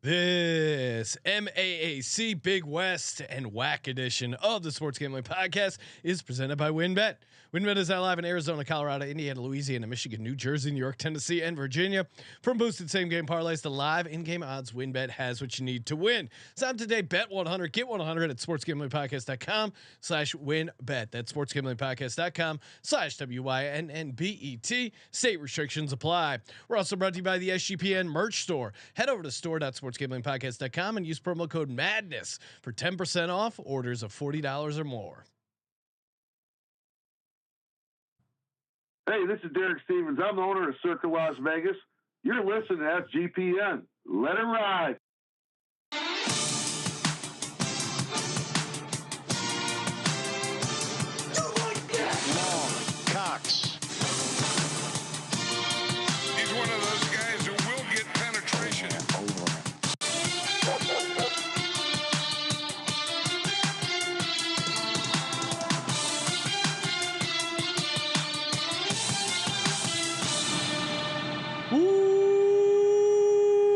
This MAAC Big West and WAC edition of the Sports Gambling Podcast is presented by WynnBet. WynnBet is now live in Arizona, Colorado, Indiana, Louisiana, Michigan, New Jersey, New York, Tennessee, and Virginia. From boosted same-game parlays to live in-game odds, WynnBet has what you need to win. Sign today, bet 100, get 100 at sportsgamblingpodcast.com/WynnBet. That's sportsgamblingpodcast.com/WYNNBET. State restrictions apply. We're also brought to you by the SGPN merch store. Head over to store.sportsgamblingpodcast.com and use promo code MADNESS for 10% off orders of $40 or more. Hey, this is Derek Stevens. I'm the owner of Circa Las Vegas. You're listening to SGPN. Let it ride. You like that? Long, Cox. He's one of those guys who will get penetration. Over.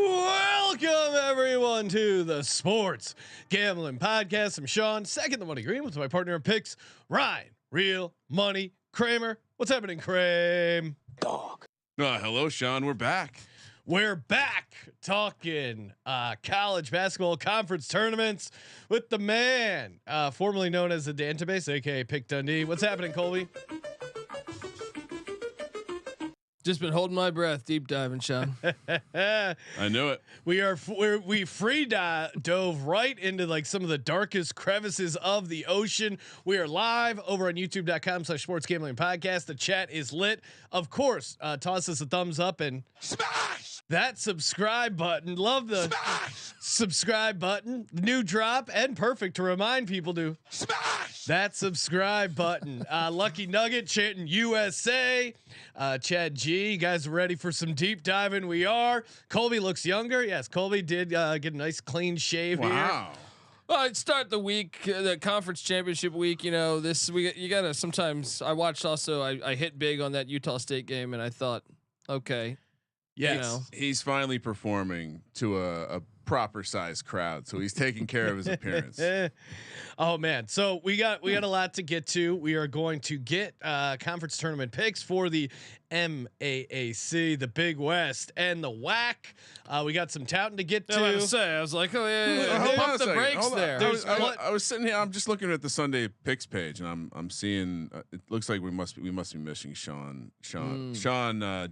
Welcome everyone to the Sports Gambling Podcast. I'm Sean, second the money green with my partner in picks, Ryan, Real Money Kramer. What's happening, Kramer? Dog. Hello, Sean. We're back. We're back talking college basketball conference tournaments with the man, formerly known as the Dantabase, aka Pick Dundee. What's happening, Colby? Just been holding my breath, deep diving, Sean. I knew it. We free dove right into like some of the darkest crevices of the ocean. We are live over on youtube.com/sports gambling podcast. The chat is lit. Of course, toss us a thumbs up and Smash! that subscribe button. Love the Smash! subscribe button. New drop and perfect to remind people to Smash! that subscribe button. Lucky Nugget chanting USA. Chad G, you guys ready for some deep diving? We are. Colby looks younger. Yes, Colby did get a nice clean shave here. Wow. Well, I'd start the week, the conference championship week. You know, you gotta sometimes. I watched also. I hit big on that Utah State game, and I thought, okay, Yes. you know, He's finally performing to a proper size crowd, so he's taking care of his appearance. Oh man, so we got a lot to get to. We are going to get conference tournament picks for the MAAC, the Big West, and the WAC. We got some touting to get to. I was like, oh yeah, Hold on pump a the second. brakes Hold on. there. I was sitting here. I'm just looking at the Sunday picks page, and I'm seeing. It looks like we must be missing Sean,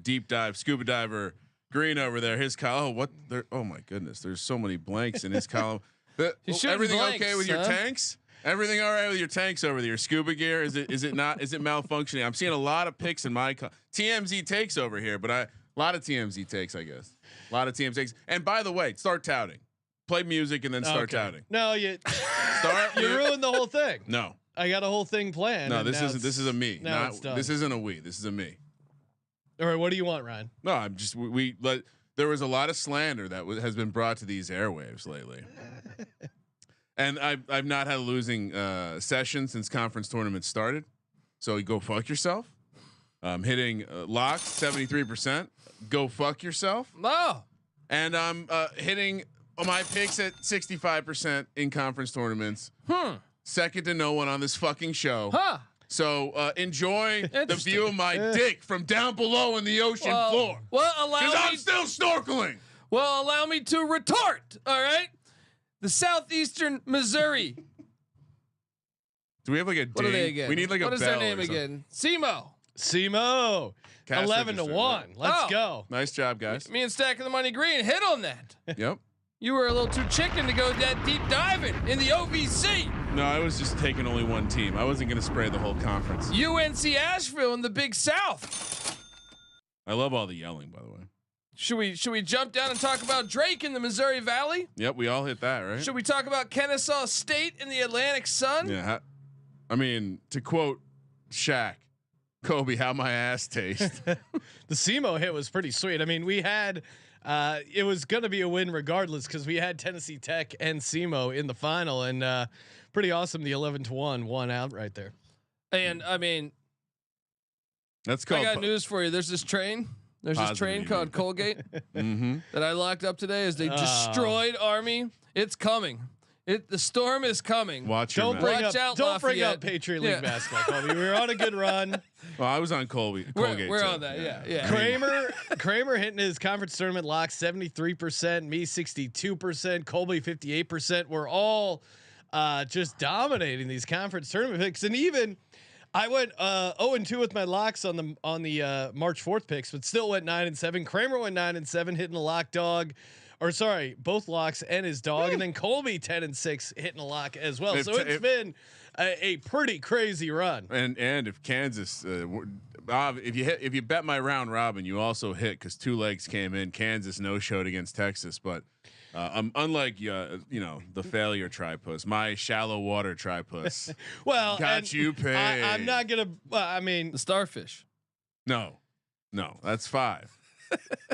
deep dive scuba diver Green over there. His column. What? There. Oh my goodness. There's so many blanks in his column. Everything blanks, okay with your tanks? Everything all right with your tanks over there? Your scuba gear? Is it not? Is it malfunctioning? I'm seeing a lot of picks in my TMZ takes over here, but a lot of TMZ takes, I guess. A lot of TMZ takes. And by the way, start touting. Play music and then start touting. No, you ruined the whole thing. No, I got a whole thing planned. no. This is a me. now it's done. This isn't a we. This is a me. All right, what do you want, Ryan? No, I'm just we. There was a lot of slander that has been brought to these airwaves lately. And I've not had a losing session since conference tournament started. So you go fuck yourself. Hitting locks 73%. Go fuck yourself. No. And I'm hitting my picks at 65% in conference tournaments. Second to no one on this fucking show. Huh. So enjoy the view of my dick from down below in the ocean floor. Well, Because I'm still snorkeling. Well, allow me to retort. All right. The Southeastern Missouri. Do we have like a What are they ding? again? We need like what a is bell their name or something. again? SEMO. Cash 11-1. register. Let's go. Nice job, guys. Me and Stacking the Money Green hit on that. Yep. You were a little too chicken to go that deep diving in the OVC. No, I was just taking only one team. I wasn't going to spray the whole conference. UNC Asheville in the Big South. I love all the yelling, by the way. Should we jump down and talk about Drake in the Missouri Valley? Yep, we all hit that, right? Should we talk about Kennesaw State in the Atlantic Sun? Yeah. I mean, to quote Shaq, Kobe, how my ass taste. The SEMO hit was pretty sweet. I mean, we had it was going to be a win regardless because we had Tennessee Tech and SEMO in the final, and pretty awesome. The 11-1 won out right there. And I mean, That's I called. got news for you. There's this train. There's this train called Colgate that I locked up today as they destroyed Army. It's coming. The storm is coming. Don't bring up Patriot League basketball, Colby. We were on a good run. Well, I was on Colby. We're on that. Yeah. Kramer hitting his conference tournament lock 73%, me 62%, Colby 58%. We're all just dominating these conference tournament picks, and even I went 0-2 with my locks on the March 4th picks, but still went 9-7. Kramer went 9-7, hitting a lock dog. Or sorry, both locks and his dog, and then Colby 10-6 hitting a lock as well. So it's been a pretty crazy run. And if Kansas, if you bet my round robin, you also hit because 2 legs came in. Kansas no-showed against Texas, but unlike the failure tripus, my shallow water tripus. Well, got you paid. I'm not gonna. I mean, the starfish. No, that's 5.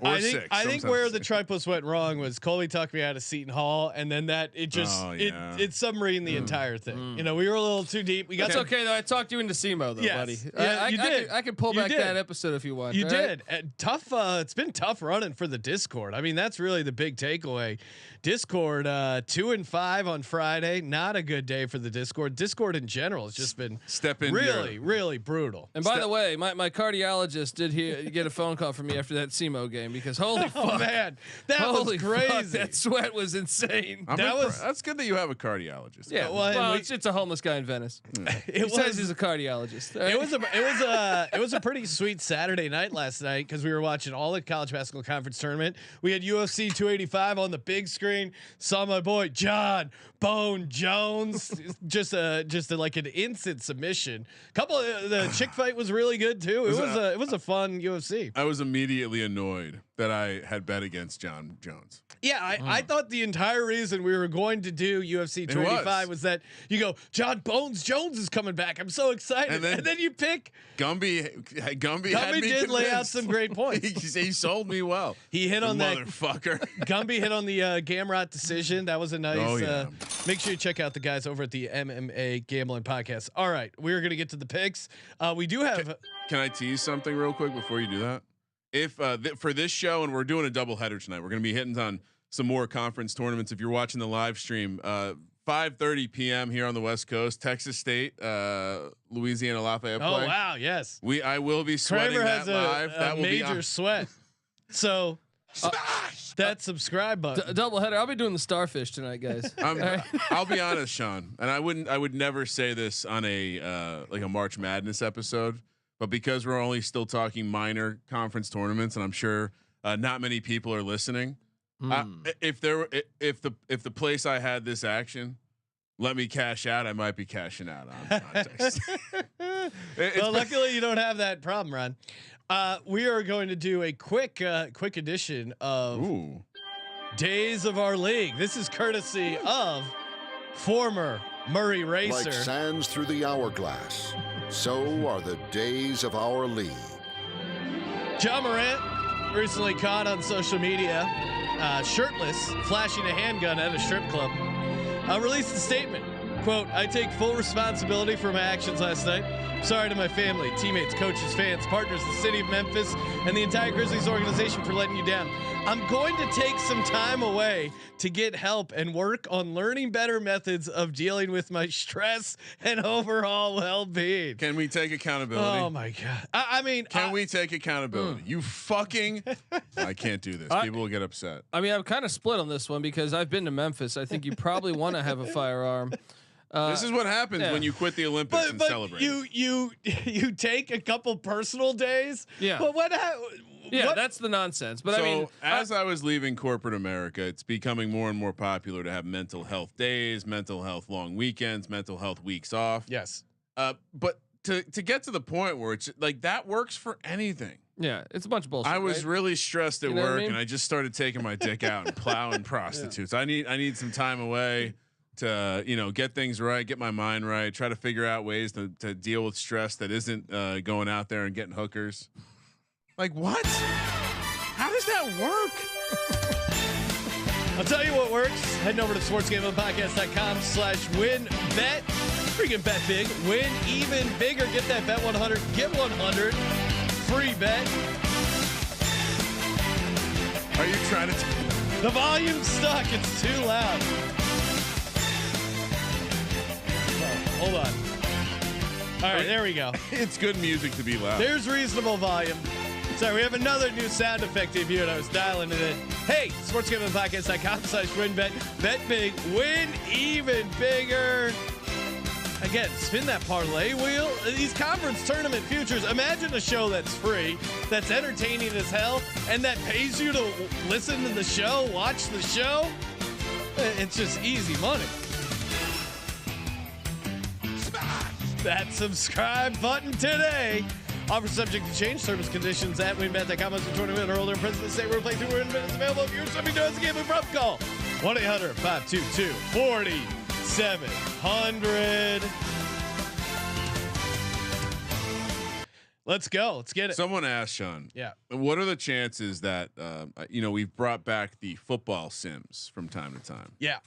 Or 6. I think where the tripos went wrong was Colby talked me out of Seton Hall, and then it submarined the entire thing. You know, we were a little too deep. That's okay though. I talked you into SEMO though, buddy. Yeah, you did. I can pull back that episode if you want. You did. Tough. It's been tough running for the Discord. I mean, that's really the big takeaway. Discord 2-5 on Friday. Not a good day for the Discord. Discord in general has just been really brutal. And by the way, my cardiologist did get a phone call from me after that SEMO game because holy fuck, man, that was crazy. Fuck, that sweat was insane. That's good that you have a cardiologist. Yeah, well, it's a homeless guy in Venice. He says he's a cardiologist. Right? It was a pretty sweet Saturday night last night because we were watching all the college basketball conference tournament. We had UFC 285 on the big screen. Saw my boy John Bone Jones just like an instant submission. The chick fight was really good too. It was a fun UFC. I was immediately annoyed that I had bet against John Jones. Yeah, I thought the entire reason we were going to do UFC 285 was that you go, John Bones Jones is coming back. I'm so excited. And then you pick Gumby did lay out some great points. he sold me well. He hit on that motherfucker. Gumby hit on the Gamrot decision. That was a nice. Make sure you check out the guys over at the MMA Gambling Podcast. All right, we're gonna get to the picks. We do have. Can I tease something real quick before you do that? If for this show, and we're doing a doubleheader tonight, we're gonna be hitting on some more conference tournaments. If you're watching the live stream, 5:30 p.m. here on the West Coast, Texas State, Louisiana Lafayette. Oh wow, yes. I will be sweating Kramer that has live. That will major sweat. So that subscribe button. Doubleheader. I'll be doing the starfish tonight, guys. I'll be honest, Sean, and I would never say this on a like a March Madness episode, but because we're only still talking minor conference tournaments, and I'm sure not many people are listening. If the place I had this action let me cash out, I might be cashing out on context. Well, luckily you don't have that problem, Ron. We are going to do a quick edition of Days of Our League. This is courtesy of former Murray Racer. Like sands through the hourglass, so are the days of our league. John Morant recently caught on social media, shirtless, flashing a handgun at a strip club. Released a statement. Quote, I take full responsibility for my actions last night. Sorry to my family, teammates, coaches, fans, partners, the city of Memphis, and the entire Grizzlies organization for letting you down. I'm going to take some time away to get help and work on learning better methods of dealing with my stress and overall well-being. Can we take accountability? Oh my God. I mean, can we take accountability? You fucking, I can't do this. People will get upset. I mean, I'm kind of split on this one because I've been to Memphis. I think you probably want to have a firearm. This is what happens when you quit the Olympics and celebrate. You take a couple personal days. Yeah. But what? That's the nonsense. But so, I mean, as I was leaving corporate America, it's becoming more and more popular to have mental health days, mental health long weekends, mental health weeks off. Yes. But to get to the point where it's like that works for anything. Yeah, it's a bunch of bullshit. I was really stressed at work, and I just started taking my dick out and plowing prostitutes. I need some time away to get things right, get my mind right, try to figure out ways to deal with stress that isn't going out there and getting hookers. Like what? How does that work? I'll tell you what works. Heading over to sportsgamblingpodcast.com/WynnBet. Freaking bet big, win even bigger. Get that bet 100, get 100 free bet. Are you trying to? The volume's stuck. It's too loud. Oh, hold on. All right, there we go. It's good music to be loud. There's reasonable volume. Sorry, we have another new sound effect debuted. I was dialing it in. Hey, sportsgamblingpodcast.com/WynnBet. Bet big, win even bigger. Again, spin that parlay wheel. These conference tournament futures. Imagine a show that's free, that's entertaining as hell, and that pays you to listen to the show, watch the show. It's just easy money. That subscribe button today. Offer subject to change. Service conditions at WynnBet.com. As a tournament or older in President State where play through WynnBet is available. If you're something to us, gambling problem, call 1-800-522-4700. Let's go. Let's get it. Someone asked Sean. Yeah. What are the chances that we've brought back the football sims from time to time? Yeah.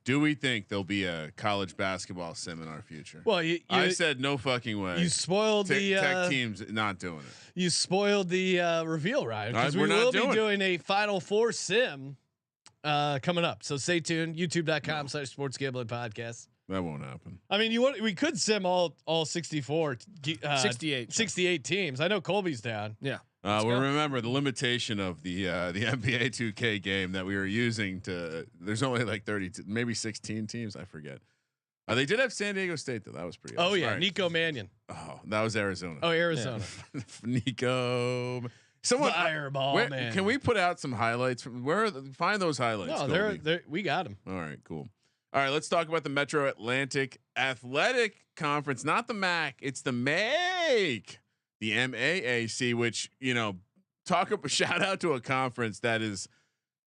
Do we think there'll be a college basketball sim in our future? Well, I said no fucking way. You spoiled the tech teams not doing it. You spoiled the reveal, Ryan, because we will be doing a Final Four sim coming up. So stay tuned. YouTube.com/sportsgamblingpodcast. That won't happen. I mean, we could sim all 64, 68 teams. I know Colby's down. Yeah. Well, remember the limitation of the NBA 2K game that we were using to. There's only like 30, maybe 16 teams. I forget. They did have San Diego State though. That was pretty. Oh yeah, right. Nico Mannion. Oh, that was Arizona. Oh, Arizona. Yeah. Nico. Someone Fireball, man. Can we put out some highlights from find those highlights? No, we got them. All right, cool. All right, let's talk about the Metro Atlantic Athletic Conference, not the MAAC. It's the MAAC. The MAAC, which shout out to a conference that is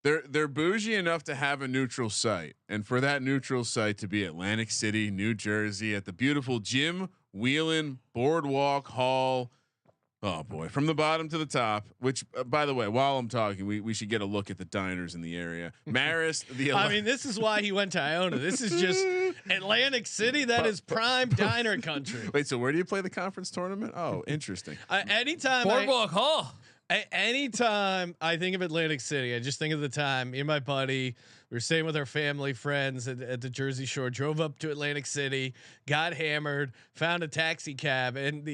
they're bougie enough to have a neutral site, and for that neutral site to be Atlantic City, New Jersey, at the beautiful Jim Whelan Boardwalk Hall. Oh boy, from the bottom to the top. Which, by the way, while I'm talking, we should get a look at the diners in the area. Marist, I mean, this is why he went to Iona. This is just Atlantic City. That is prime diner country. Wait, so where do you play the conference tournament? Oh, interesting. Anytime Boardwalk Hall. Anytime I think of Atlantic City, I just think of the time me and my buddy, we were staying with our family friends at the Jersey Shore, drove up to Atlantic City, got hammered, found a taxi cab, and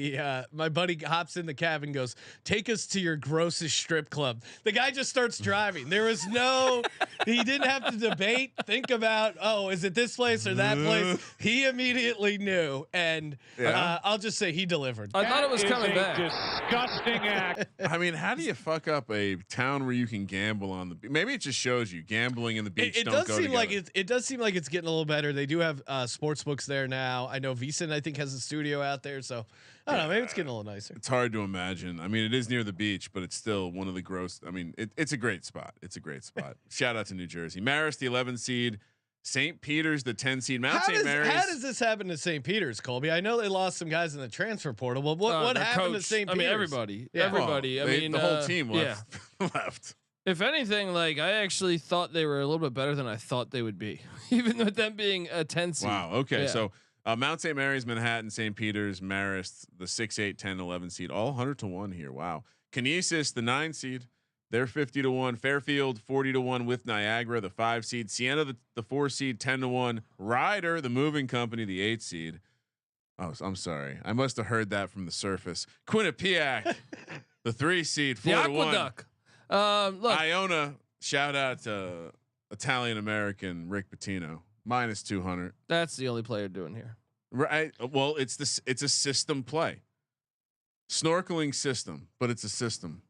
my buddy hops in the cab and goes, "Take us to your grossest strip club." The guy just starts driving. There was he didn't have to debate, think about, is it this place or that place? He immediately knew, and I'll just say he delivered. I thought it was coming back. Disgusting act. I mean, how do you fuck up a town where you can gamble on the beach? Maybe it just shows you gambling in the beach. It does seem like it does seem like it's getting a little better. They do have sports books there now. I know VSiN, I think, has a studio out there. So I don't know. Maybe it's getting a little nicer. It's hard to imagine. I mean, it is near the beach, but it's still one of the gross. I mean, it's a great spot. It's a great spot. Shout out to New Jersey. Marist, the 11 seed. St. Peter's, the 10 seed. Mount St. Mary's. How does this happen to St. Peter's, Colby? I know they lost some guys in the transfer portal, but what happened to St. Peter's? I mean, everybody. Yeah. Everybody. Well, the whole team left. left. If anything, like I actually thought they were a little bit better than I thought they would be, even with them being a 10 seed. Wow. Okay. Yeah. So Mount St. Mary's, Manhattan, St. Peter's, Marist, the 6, 8, 10, 11 seed, all 100-1 here. Wow. Canisius, the 9 seed, they're 50-1. Fairfield, 40-1 with Niagra, the 5 seed. Sienna, the 4 seed, 10-1. Ryder, the moving company, the 8 seed. Oh, I'm sorry. I must have heard that from the surface. Quinnipiac, the 3 seed, 4-1. The Aqueduct. Look, Iona, shout out to Italian American Rick Pitino, -200. That's the only player doing here. Right. Well, it's a system play. Snorkeling system, but it's a system.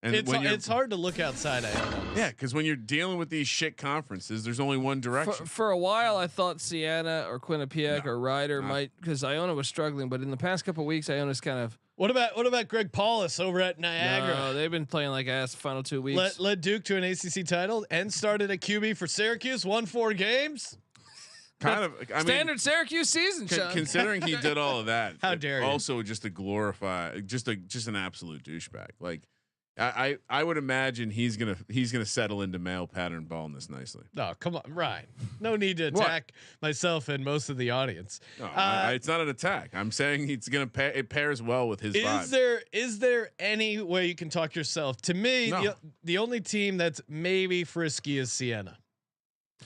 And it's hard to look outside Iona. Yeah, because when you're dealing with these shit conferences, there's only one direction. For a while, I thought Sienna or Quinnipiac or Ryder might, because Iona was struggling, but in the past couple of weeks, Iona's kind of. What about Greg Paulus over at Niagara? No, they've been playing like ass the final 2 weeks. Led Duke to an ACC title and started at QB for Syracuse. Won 4 games. Kind of standard Syracuse season. Considering he did all of that, how dare you? Also, just to glorify, just an absolute douchebag. Like I would imagine he's gonna settle into male pattern baldness nicely. No, come on, Ryan. No need to attack myself and most of the audience. No, it's not an attack. I'm saying it's gonna it pairs well with his vibe. Is there any way you can talk yourself? To me, No. the only team that's maybe frisky is Sienna.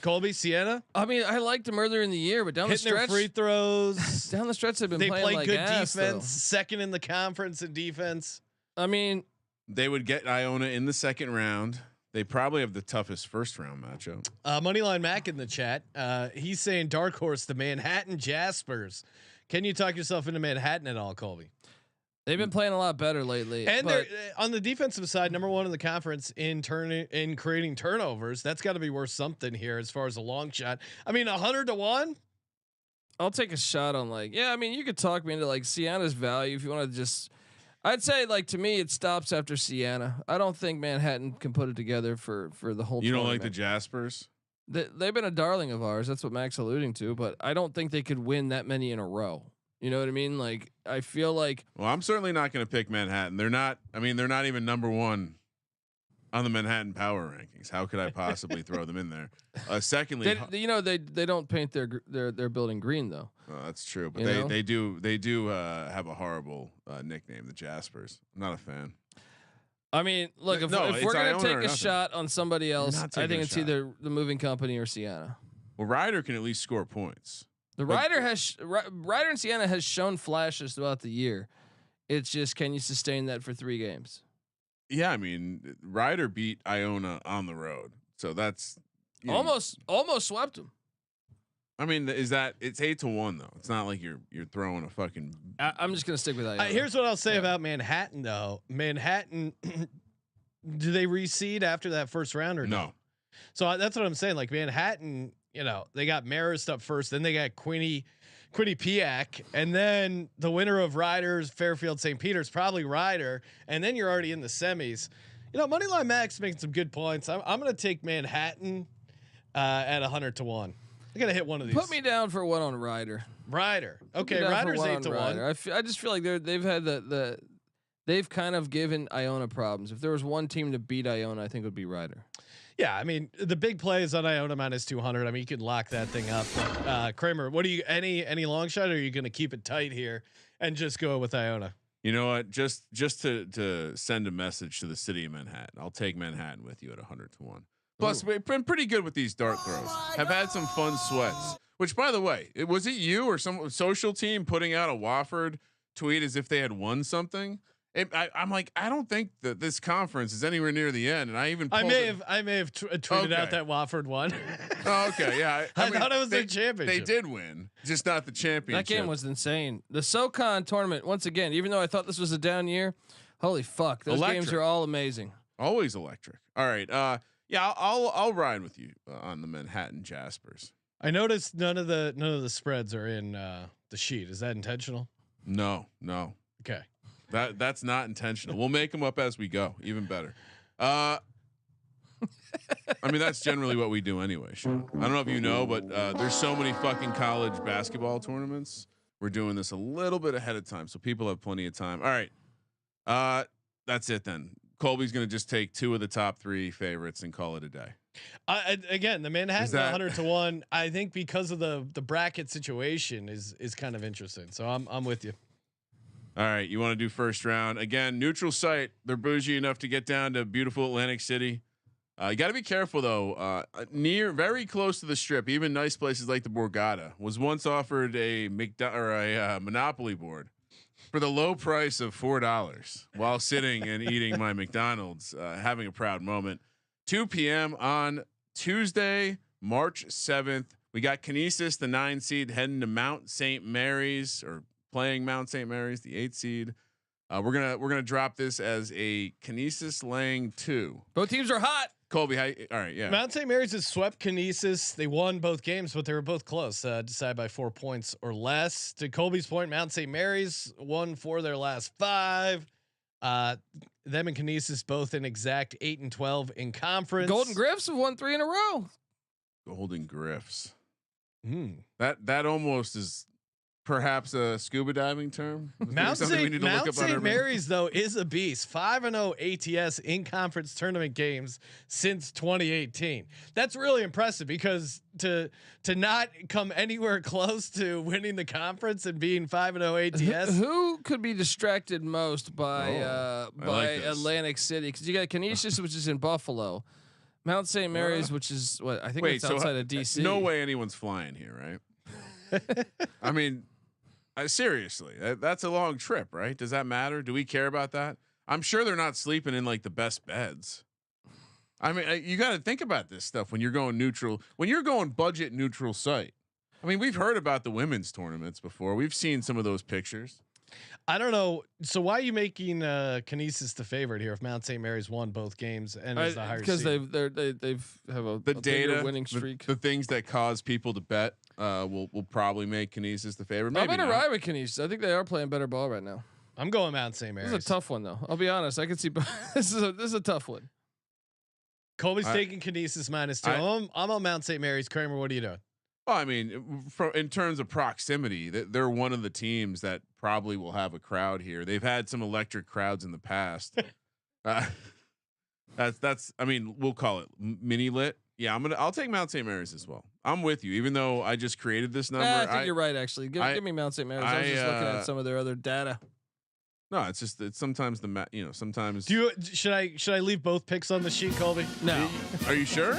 Colby, Sienna. I mean, I liked them earlier in the year, but down the Hitting stretch, their free throws. down the stretch, they've been They playing play like good ass, defense. though. Second in the conference in defense. I mean, They would get Iona in the second round. They probably have the toughest first round matchup. Moneyline Mac in the chat. He's saying dark horse, the Manhattan Jaspers. Can you talk yourself into Manhattan at all, Colby? they've been playing a lot better lately. And but they're on the defensive side, number one in the conference in creating turnovers. That's got to be worth something here as far as a long shot. I mean, 100-1. I'll take a shot on I mean, you could talk me into Sienna's value if you want to just. I'd say to me it stops after Sienna. I don't think Manhattan can put it together for the whole. You don't like tournament. the Jaspers? They've been a darling of ours. That's what Mac's alluding to. But I don't think they could win that many in a row. You know what I mean? I feel like. Well, I'm certainly not going to pick Manhattan. They're not. I mean, they're not even number one on the Manhattan power rankings. How could I possibly throw them in there? Secondly, they don't paint their building green though. That's true, but You they do have a horrible nickname, the Jaspers. I'm not a fan. I mean, look, if we're gonna take a shot on somebody else, I think it's either the moving company or Sienna. Well, Ryder can at least score points. The Ryder and Sienna has shown flashes throughout the year. It's just, can you sustain that for 3 games? Yeah, I mean, Ryder beat Iona on the road, so that's almost swept them. I mean, it's 8-1 though. It's not like you're throwing a fucking. I'm just gonna stick with that. Here's what I'll say about Manhattan though. Manhattan, do they reseed after that first round or no? So that's what I'm saying. Manhattan, they got Marist up first, then they got Quinnipiac, and then the winner of Riders, Fairfield, St. Peter's, probably Ryder, and then you're already in the semis. Moneyline Max making some good points. I'm going to take Manhattan at 100-1. I got to hit one of these. Put me down for one on Ryder. Okay, Ryder's 8-1. I just feel like they've had they've kind of given Iona problems. If there was one team to beat Iona, I think it would be Ryder. Yeah, I mean the big play is on Iona -200. I mean you can lock that thing up. Kramer, what do you any long shot? Or are you going to keep it tight here and just go with Iona? You know what? Just to send a message to the city of Manhattan, I'll take Manhattan with you at 100-1. Plus, we've been pretty good with these dart throws. Have had some fun sweats. Which, by the way, was it you or some social team putting out a Wofford tweet as if they had won something? I'm like, I don't think that this conference is anywhere near the end. And I may have tweeted out that Wofford won. Oh, okay, yeah. I mean, thought it was their championship. They did win, just not the championship. That game was insane. The SoCon tournament, once again, even though I thought this was a down year, holy fuck, those games are all amazing. Always electric. All right, yeah, I'll ride with you on the Manhattan Jaspers. I noticed none of the spreads are in the sheet. Is that intentional? No. Okay. That's not intentional. We'll make them up as we go. Even better. I mean, that's generally what we do anyway. Sean. I don't know if you know, but there's so many fucking college basketball tournaments. We're doing this a little bit ahead of time, so people have plenty of time. All right. That's it then. Colby's going to just take 2 of the top 3 favorites and call it a day. Again, the Manhattan 100-1. I think because of the bracket situation is kind of interesting. So I'm with you. All right, you want to do first round again? Neutral site. They're bougie enough to get down to beautiful Atlantic City. You got to be careful though. Very close to the Strip, even nice places like the Borgata was once offered a Monopoly board for the low price of $4 while sitting and eating my McDonald's, having a proud moment. 2 p.m. on Tuesday, March 7th. We got Canisius, the 9 seed, heading to Mount St. Mary's or playing Mount St. Mary's, the 8 seed. We're gonna drop this as a Canisius laying 2. Both teams are hot. Colby, all right, yeah. Mount St. Mary's has swept Canisius. They won both games, but they were both close. Decided by 4 points or less. To Colby's point, Mount St. Mary's won 4 of their last 5. Them and Canisius both an exact 8-12 in conference. Golden Griffs have won 3 in a row. Golden Griffs. That almost is perhaps a scuba diving term? Mount St. Mary's though is a beast. 5-0 ATS in conference tournament games since 2018. That's really impressive because to not come anywhere close to winning the conference and being 5-0 ATS. Who could be distracted most by Atlantic City? Because you got Canisius, which is in Buffalo, Mount St. Mary's, which is what I think it's outside of DC. No way anyone's flying here, right? I mean. Seriously, that's a long trip, right? Does that matter? Do we care about that? I'm sure they're not sleeping in like the best beds. I mean, you got to think about this stuff when you're going neutral, when you're going budget neutral site. I mean, we've heard about the women's tournaments before. We've seen some of those pictures. I don't know. So why are you making Canisius the favorite here if Mount St. Mary's won both games and is the higher because seed? they've have a data winning streak. The things that cause people to bet will probably make Canisius the favorite. Maybe I'm gonna ride with Canisius. I think they are playing better ball right now. I'm going Mount St. Mary's. This is a tough one though. I'll be honest. I can see this is a tough one. Colby's taking Canisius -2. I'm on Mount St. Mary's. Kramer, what are you doing? Well, I mean, in terms of proximity, they're one of the teams that probably will have a crowd here. They've had some electric crowds in the past. That's. I mean, we'll call it mini lit. Yeah, I'll take Mount St. Mary's as well. I'm with you, even though I just created this number. I think you're right. Actually, give me Mount St. Mary's. I was just looking at some of their other data. No, it's sometimes sometimes. Should I leave both picks on the sheet, Colby? No. Are you sure?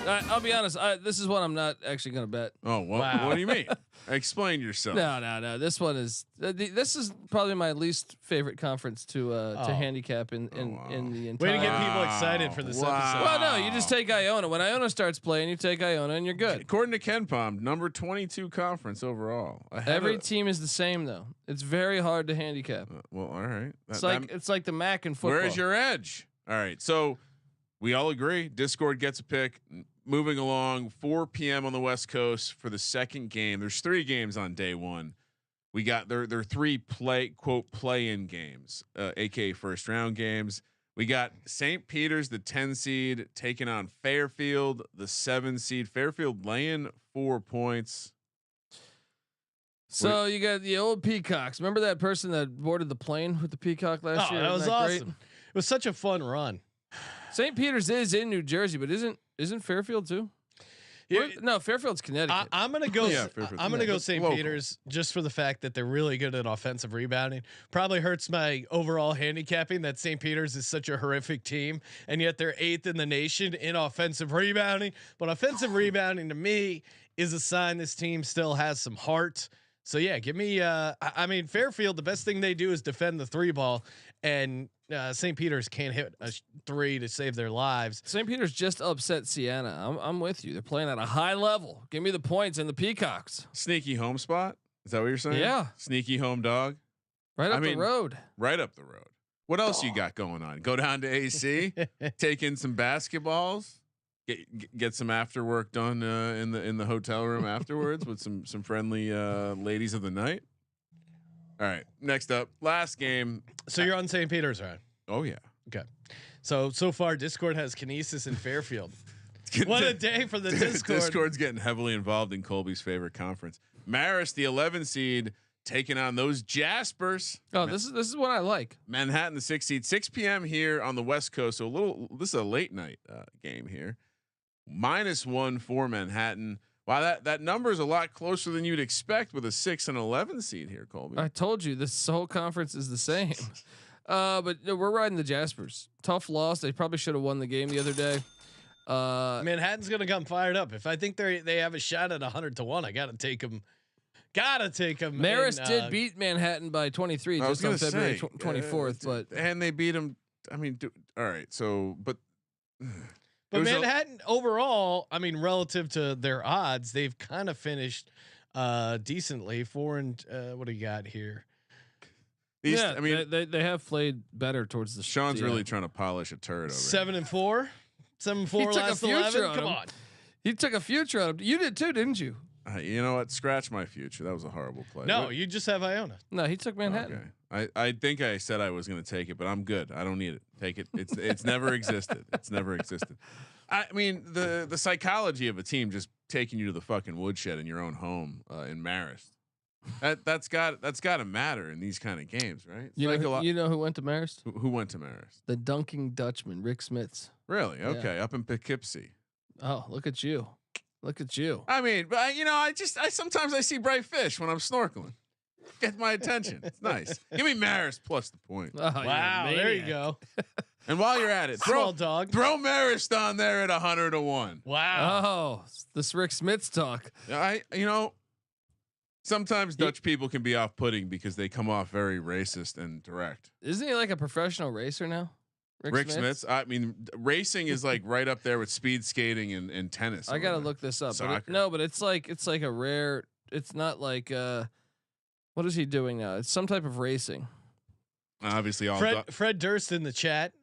I'll be honest. This is one I'm not actually going to bet. Oh, wow. What do you mean? Explain yourself. No. This one is this is probably my least favorite conference to handicap in the entire. Way to get people excited for this episode. Well, no, you just take Iona. When Iona starts playing, you take Iona, and you're good. According to Ken Palm, number 22 conference overall. Every team is the same though. It's very hard to handicap. Well, all right. It's like the MAAC in football. Where is your edge? All right, so we all agree. Discord gets a pick. Moving along, 4 p.m. on the West Coast for the second game. There's 3 games on day one. We got there are 3 play-in games, aka first round games. We got St. Peter's, the 10 seed, taking on Fairfield, the 7 seed. Fairfield laying 4 points. So you got the old Peacocks. Remember that person that boarded the plane with the Peacock last year? That was awesome. Great? It was such a fun run. St. Peter's is in New Jersey, but isn't Fairfield too? No, Fairfield's Connecticut. I'm gonna go. I'm gonna go St. Local. Peter's just for the fact that they're really good at offensive rebounding. Probably hurts my overall handicapping that St. Peter's is such a horrific team, and yet they're 8th in the nation in offensive rebounding. But offensive rebounding to me is a sign this team still has some heart. So yeah, give me. I mean, Fairfield. The best thing they do is defend the 3 ball, and St. Peter's can't hit a 3 to save their lives. St. Peter's just upset Sienna. I'm with you. They're playing at a high level. Give me the points and the Peacocks. Sneaky home spot. Is that what you're saying? Yeah. Sneaky home dog. Right up the road. Right up the road. What else you got going on? Go down to AC, take in some basketballs, get some after work done in the hotel room afterwards with some friendly ladies of the night. All right, next up, last game. So you're on St. Peter's, right? Oh yeah. Okay. So far, Discord has Canisius and Fairfield. What a day for the Discord. Discord's getting heavily involved in Colby's favorite conference. Marist, the 11 seed, taking on those Jaspers. Oh, this is what I like. Manhattan, the 6 seed, 6 p.m. here on the West Coast. So this is a late night game here. -1 for Manhattan. Wow, that number is a lot closer than you'd expect with a 6 and 11 seed here, Colby. I told you this whole conference is the same. But we're riding the Jaspers. Tough loss. They probably should have won the game the other day. Manhattan's gonna come fired up. If I think they have a shot at 100-1, I gotta take them. Marist did beat Manhattan by 23 just on February 24th, and they beat them. I mean, all right. So, but Manhattan overall, I mean, relative to their odds, they've kind of finished decently. 4 and what do you got here? I mean, they have played better towards the. Sean's really trying to polish a turd over 7 and 4, 7-4 last 11. Come on, he took a future out of him. You did too, didn't you? You know what? Scratch my future. That was a horrible play. No, you just have Iona. No, he took Manhattan. Okay. I think I said I was going to take it, but I'm good. I don't need it. Take it. It's never existed. It's never existed. I mean, the psychology of a team just taking you to the fucking woodshed in your own home in Marist. That's got to matter in these kind of games, right? You Like know, you know who went to Marist? who went to Marist? The dunking Dutchman, Rick Smits. Really? Okay, up in Poughkeepsie. Oh, look at you! Look at you! I mean, but I sometimes I see bright fish when I'm snorkeling. Get my attention. It's nice. Give me Marist plus the point. Oh, Wow, there you go. And while you're at it, Small dog. throw Marist on there at 100-1. Wow. Oh, this Rick Smits talk. Sometimes Dutch people can be off-putting because they come off very racist and direct. Isn't he like a professional racer now? Rick Smits. I mean, racing is like right up there with speed skating and tennis. I gotta look this up. Soccer. But it's like a rare. It's not like what is he doing now? It's some type of racing. Obviously, all Fred Durst in the chat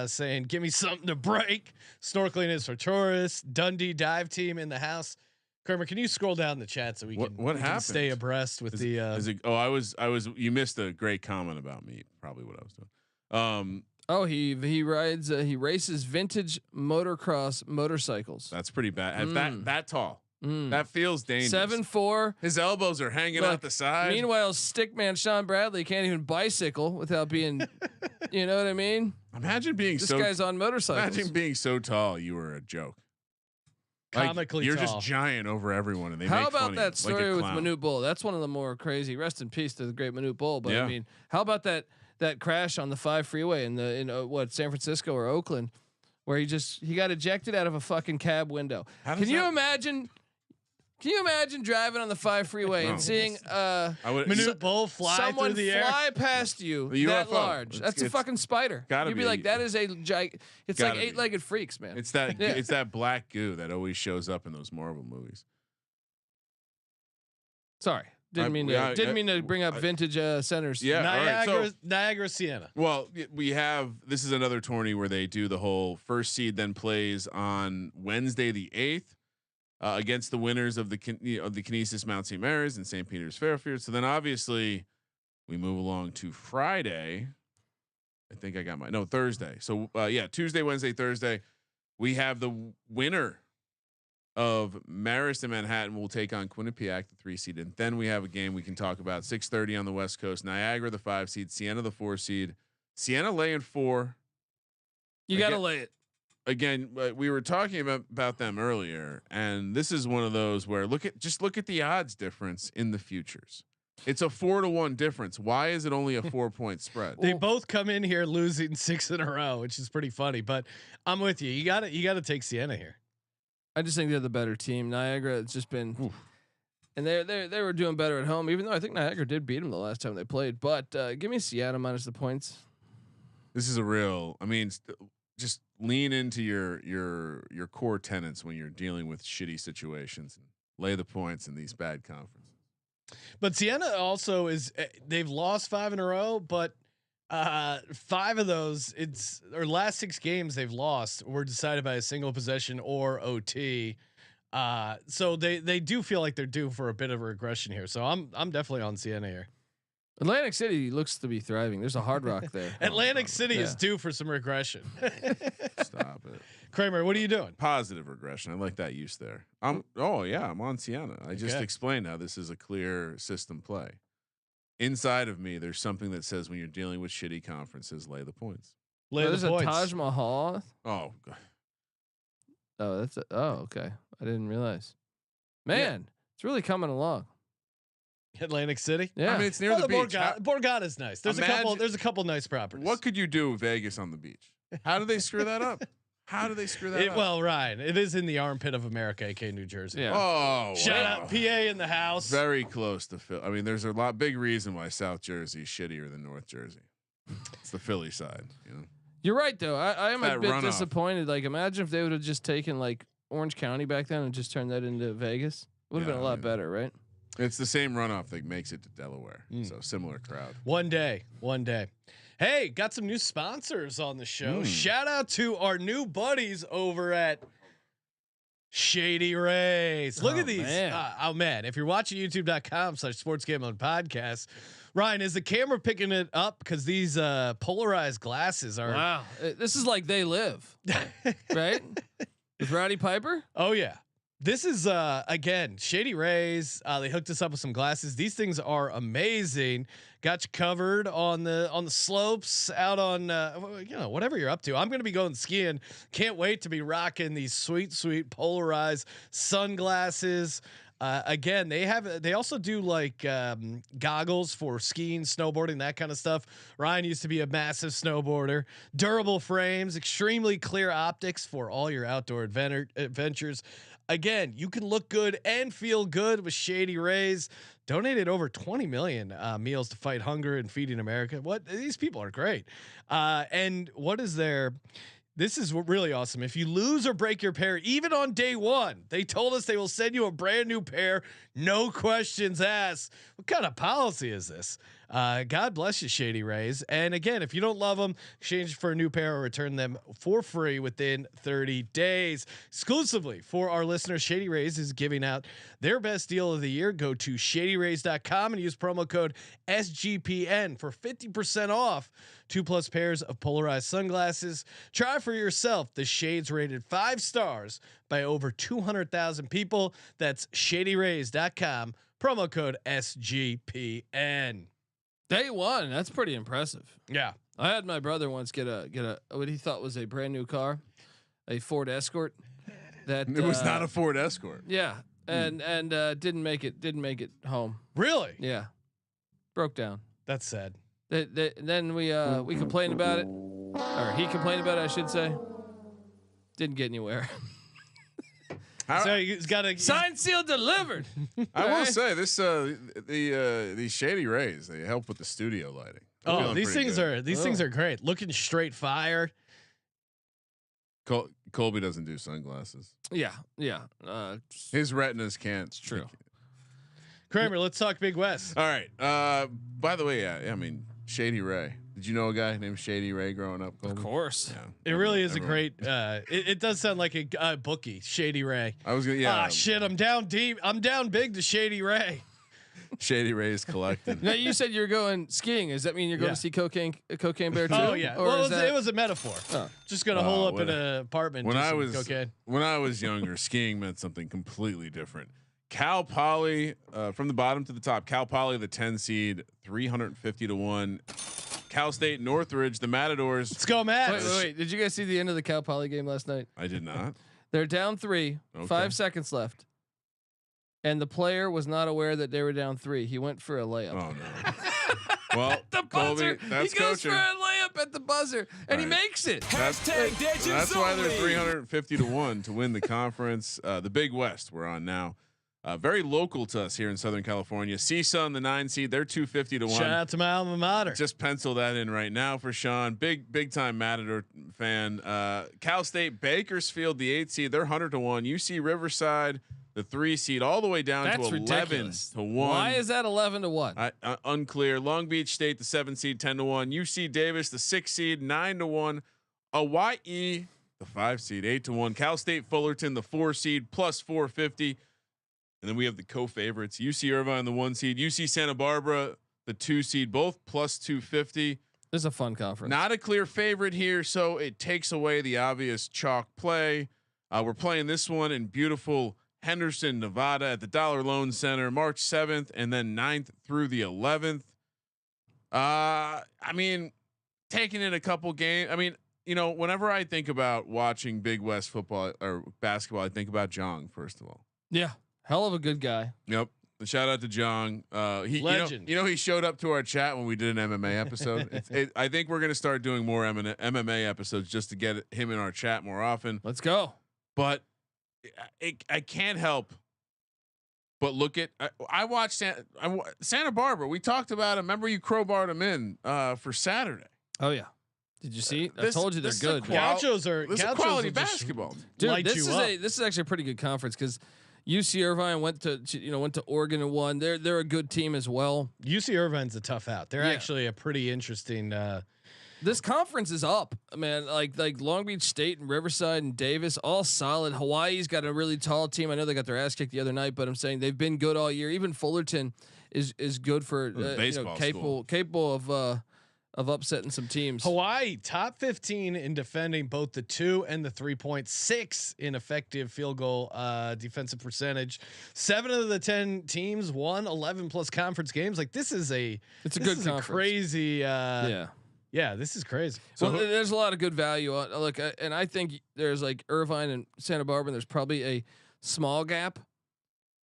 saying, "Give me something to break." Snorkeling is for tourists. Dundee dive team in the house. Kramer, can you scroll down the chat so we can stay abreast with You missed a great comment about me. Probably what I was doing. He rides. He races vintage motocross motorcycles. That's pretty bad. That tall. That feels dangerous. 7'4". His elbows are hanging out the side. Meanwhile, stickman Sean Bradley can't even bicycle without being, you know what I mean? Imagine being this guy's on motorcycles. Imagine being so tall you were a joke. Comically you're tall. just giant over everyone, and they how make about fun that of you, story like with Manute Bull? That's one of the more crazy. Rest in peace to the great Manute Bull. But I mean, how about that crash on the 5 freeway in San Francisco or Oakland, where he got ejected out of a fucking cab window? Can you imagine driving on the 5 freeway and seeing Manute Bull fly through the air, fly past you that large? That's a fucking spider. You'd be like, that is it's like 8-legged freaks, man. It's that it's that black goo that always shows up in those Marvel movies. Sorry, didn't mean to bring up vintage centers. Yeah, Niagra, Sienna. Well, this is another tourney where they do the whole first seed then plays on Wednesday the 8th. Against the winners of the Canisius Mount St. Mary's and St. Peter's Fairfield. So then obviously we move along to Friday. I think I got Thursday. So Tuesday, Wednesday, Thursday, we have the winner of Marist and Manhattan will take on Quinnipiac, the 3 seed, and then we have a game we can talk about. 6:30 on the West Coast. Niagara, the 5 seed. Sienna, the 4 seed. Sienna laying 4. You got to lay it. Again, we were talking about them earlier, and this is one of those where look at the odds difference in the futures. It's a 4-1 difference. Why is it only a 4-point spread? They both come in here losing 6 in a row, which is pretty funny. But I'm with you. You got to take Sienna here. I just think they're the better team. Niagara, it's just been, and they were doing better at home. Even though I think Niagara did beat them the last time they played. But give me Sienna minus the points. This is a real. I mean, just lean into your core tenets when you're dealing with shitty situations and lay the points in these bad conferences. But Sienna also they've lost 5 in a row, but 5 of those last 6 games they've lost were decided by a single possession or OT. So they do feel like they're due for a bit of a regression here. So I'm definitely on Sienna here. Atlantic City looks to be thriving. There's a Hard Rock there. Atlantic City is due for some regression. Stop it, Kramer. What are you doing? Positive regression. I like that use there. I'm on Sienna. I just explained how this is a clear system play. Inside of me, there's something that says when you're dealing with shitty conferences, lay the points. There's a Taj Mahal. Oh, God. Okay. I didn't realize. Man, it's really coming along. Atlantic City. Yeah, I mean it's near the beach. Borgata is nice. There's a couple nice properties. What could you do with Vegas on the beach? How do they screw that up? up? Well, Ryan, it is in the armpit of America, aka New Jersey. Yeah. Oh, shout out PA in the house. Very close to Philly. I mean, there's a big reason why South Jersey is shittier than North Jersey. It's the Philly side. You know. You're right though. I am a bit runoff. disappointed. Like, imagine if they would have just taken like Orange County back then and just turned that into Vegas. Would have been a lot better, right? It's the same runoff that makes it to Delaware. So similar crowd. One day. Hey, got some new sponsors on the show. Shout out to our new buddies over at Shady Rays. Look at these. Man. If you're watching youtube.com/sportsgambling podcast, Ryan, is the camera picking it up? Because these polarized glasses are. Wow. This is like They Live, right? With Roddy Piper? Oh, yeah. This is again Shady Rays. They hooked us up with some glasses. These things are amazing. Got you covered on the slopes out on whatever you're up to. I'm gonna be going skiing. Can't wait to be rocking these sweet polarized sunglasses. Again, they also do like goggles for skiing, snowboarding, that kind of stuff. Ryan used to be a massive snowboarder. Durable frames, extremely clear optics for all your outdoor adventures. Again, you can look good and feel good with Shady Rays. Donated over 20 million meals to fight hunger and feeding America. What, these people are great. And what is their? This is really awesome. If you lose or break your pair, even on day one, they told us they will send you a brand new pair, no questions asked. What kind of policy is this? God bless you, Shady Rays. And again, if you don't love them, exchange for a new pair or return them for free within 30 days. Exclusively for our listeners, Shady Rays is giving out their best deal of the year. Go to shadyrays.com and use promo code SGPN for 50% off 2+ pairs of polarized sunglasses. Try for yourself the shades rated 5 stars by over 200,000 people. That's shadyrays.com. Promo code SGPN. Day one. That's pretty impressive. Yeah. I had my brother once get a what he thought was a brand new car, a Ford Escort. That it was not a Ford Escort. Yeah, and didn't make it home. Really? Yeah, broke down. That's sad. Then we complained about it, or he complained about it, I should say. Didn't get anywhere. So he's got to signed, sealed, delivered. I will say this: the Shady Rays, they help with the studio lighting. Oh, these things are great. Looking straight fire. Colby doesn't do sunglasses. Yeah. His retinas can't. It's true. Kramer, let's talk Big West. All right. By the way, I mean Shady Ray. Did you know a guy named Shady Ray growing up? Colby? Of course. Yeah. It really is a great. It does sound like a bookie, Shady Ray. I was gonna. Yeah. Ah, shit! I'm down deep. I'm down big to Shady Ray. Shady Ray's collecting. Now you said you're going skiing. Does that mean you're going to see Cocaine Bear too? Oh yeah. Or well, it was a metaphor. Just gonna hole up in an apartment. When I was younger, skiing meant something completely different. Cal Poly, from the bottom to the top. Cal Poly, the 10 seed, 350-1. Cal State, Northridge, the Matadors. Let's go, Matt. Wait. Did you guys see the end of the Cal Poly game last night? I did not. They're down 3, 5 seconds left. And the player was not aware that they were down 3. He went for a layup. Oh no. Well, the buzzer. Colby, that's he goes coaching. for a layup at the buzzer, and he makes it. That's why they're 350-1 to win the conference. The Big West we're on now. Very local to us here in Southern California. CSUN, the 9 seed, they're 250-1. Shout out to my alma mater. Just pencil that in right now for Sean. Big time Matador fan. Cal State, Bakersfield, the 8 seed, they're 100-1. UC Riverside, the 3 seed, all the way down to 11-1. Why is that 11-1? Unclear. Long Beach State, the 7 seed, 10-1. UC Davis, the 6 seed, 9-1. Hawaii, the 5 seed, 8-1. Cal State Fullerton, the 4 seed, plus 450. And then we have the co-favorites: UC Irvine, the 1 seed, UC Santa Barbara, the 2 seed, both plus 250. This is a fun conference. Not a clear favorite here, so it takes away the obvious chalk play. We're playing this one in beautiful Henderson, Nevada, at the Dollar Loan Center, March 7th, and then 9th through the 11th. I mean, taking in a couple games. I mean, whenever I think about watching Big West football or basketball, I think about Jong first of all. Yeah. Hell of a good guy. Yep. Shout out to Jong. He legend. He showed up to our chat when we did an MMA episode. I think we're going to start doing more MMA episodes just to get him in our chat more often. Let's go. But I can't help but look at. I watched Santa Barbara. We talked about him. Remember you crowbarred him in for Saturday. Oh yeah. Did you see? I told you they're good. Gauchos are quality basketball. Dude, this is actually a pretty good conference because UC Irvine went to Oregon and won. They're a good team as well. UC Irvine's a tough out. They're actually a pretty interesting. This conference is up, man. Like Long Beach State and Riverside and Davis, all solid. Hawaii's got a really tall team. I know they got their ass kicked the other night, but I'm saying they've been good all year. Even Fullerton is good for baseball capable of upsetting some teams. Hawaii top 15 in defending both the 2 and the 3.6 in effective field goal defensive percentage. 7 of the 10 teams won 11 plus conference games. Like this is a crazy. Yeah, this is crazy. So there's a lot of good value on. Look, and I think there's like Irvine and Santa Barbara. There's probably a small gap,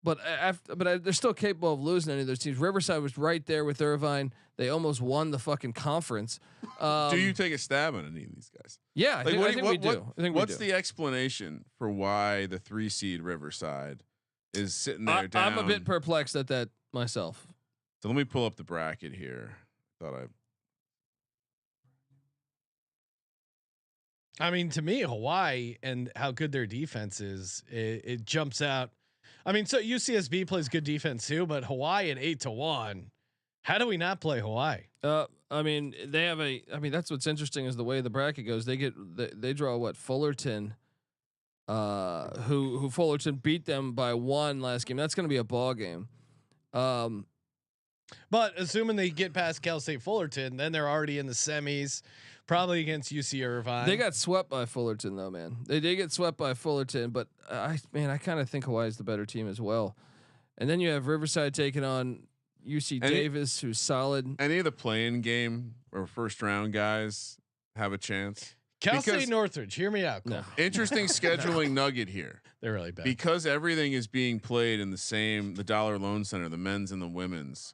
but they're still capable of losing any of those teams. Riverside was right there with Irvine. They almost won the fucking conference. Do you take a stab on any of these guys? Yeah, I think we do. What's the explanation for why the 3 seed Riverside is sitting there down? I'm a bit perplexed at that myself. So let me pull up the bracket here. I mean, to me, Hawaii and how good their defense is, it jumps out. I mean, so UCSB plays good defense too, but Hawaii at 8-1. How do we not play Hawaii? I mean, they have that's what's interesting is the way the bracket goes. They draw what Fullerton, who Fullerton beat them by 1 last game. That's going to be a ball game. But assuming they get past Cal State Fullerton, then they're already in the semis, probably against UC Irvine. They got swept by Fullerton though, man. They did get swept by Fullerton, but I kind of think Hawaii's the better team as well. And then you have Riverside taking on UC Davis, who's solid. Any of the play-in game or first round guys have a chance? Cal State Northridge, hear me out. No. Interesting scheduling nugget here. They're really bad because everything is being played in the Dollar Loan Center, the men's and the women's.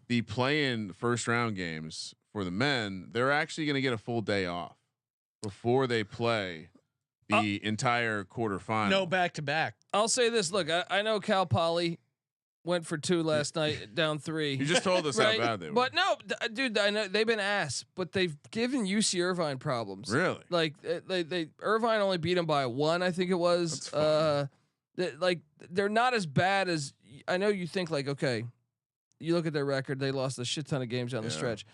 The play-in first round games for the men, they're actually going to get a full day off before they play the entire quarterfinal. No back to back. I'll say this: look, I know Cal Poly went for 2 last night, down 3. You just told us right? how bad they were. But no, dude, I know they've been ass, but they've given UC Irvine problems. Really? Like they Irvine only beat them by 1, I think it was. They're not as bad as I know. You think like, okay, you look at their record; they lost a shit ton of games down the stretch.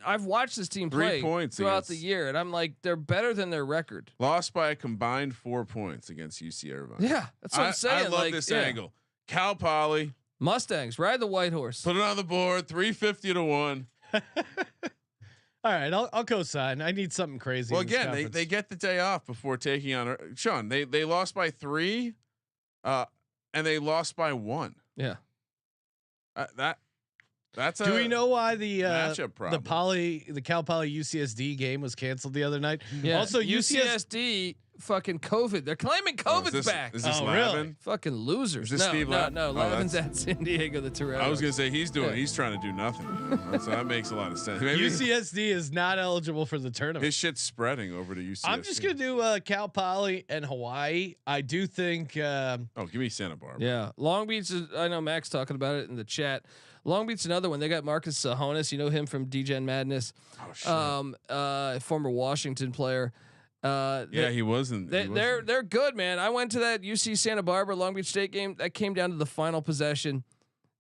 I've watched this team play throughout the year, and I'm like, they're better than their record. Lost by a combined 4 points against UC Irvine. Yeah, that's what I'm saying. I love this angle. Cal Poly Mustangs ride the white horse. Put it on the board. 350-1. All right, I'll co-sign. I need something crazy. Well, again, they get the day off before taking on Sean. They lost by 3, and they lost by 1. Yeah, that's. Do we know why the matchup problem? the Cal Poly UCSD game was canceled the other night? Yeah. Also, UCSD fucking COVID. They're claiming COVID's back. Is this really? Fucking losers. Is this Steve Lavin? No. Lavin's at San Diego, the Toronto. I was gonna say he's trying to do nothing. So that makes a lot of sense. Maybe UCSD is not eligible for the tournament. His shit's spreading over to UCSD. I'm just gonna do Cal Poly and Hawaii. I do think. Give me Santa Barbara. Yeah, Long Beach. I know Mac's talking about it in the chat. Long Beach's another one. They got Marcus Sahonis. You know him from DGen Madness. Oh shit. Former Washington player. He wasn't. They're good, man. I went to that UC Santa Barbara Long Beach State game. That came down to the final possession.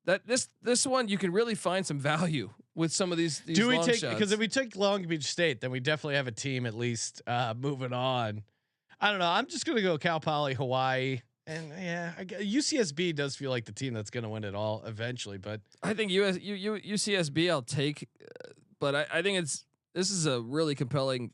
That this one you can really find some value with some of these. Do we long take shots. Because if we take Long Beach State, then we definitely have a team at least moving on. I don't know. I'm just gonna go Cal Poly Hawaii. And UCSB does feel like the team that's going to win it all eventually, but I think UCSB I'll take, but I think this is a really compelling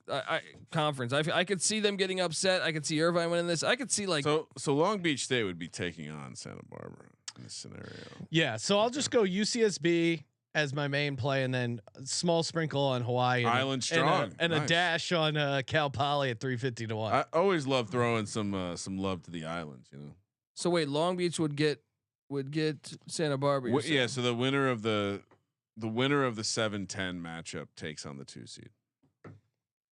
conference. I could see them getting upset. I could see Irvine winning this. I could see like so Long Beach State would be taking on Santa Barbara in this scenario. Yeah, so I'll just go UCSB as my main play, and then small sprinkle on Hawaii, Island strong, and nice. A dash on Cal Poly at 350-1. I always love throwing some love to the islands, you know. So wait, Long Beach would get Santa Barbara. Yeah, so the winner of the 7-10 matchup takes on the 2 seed.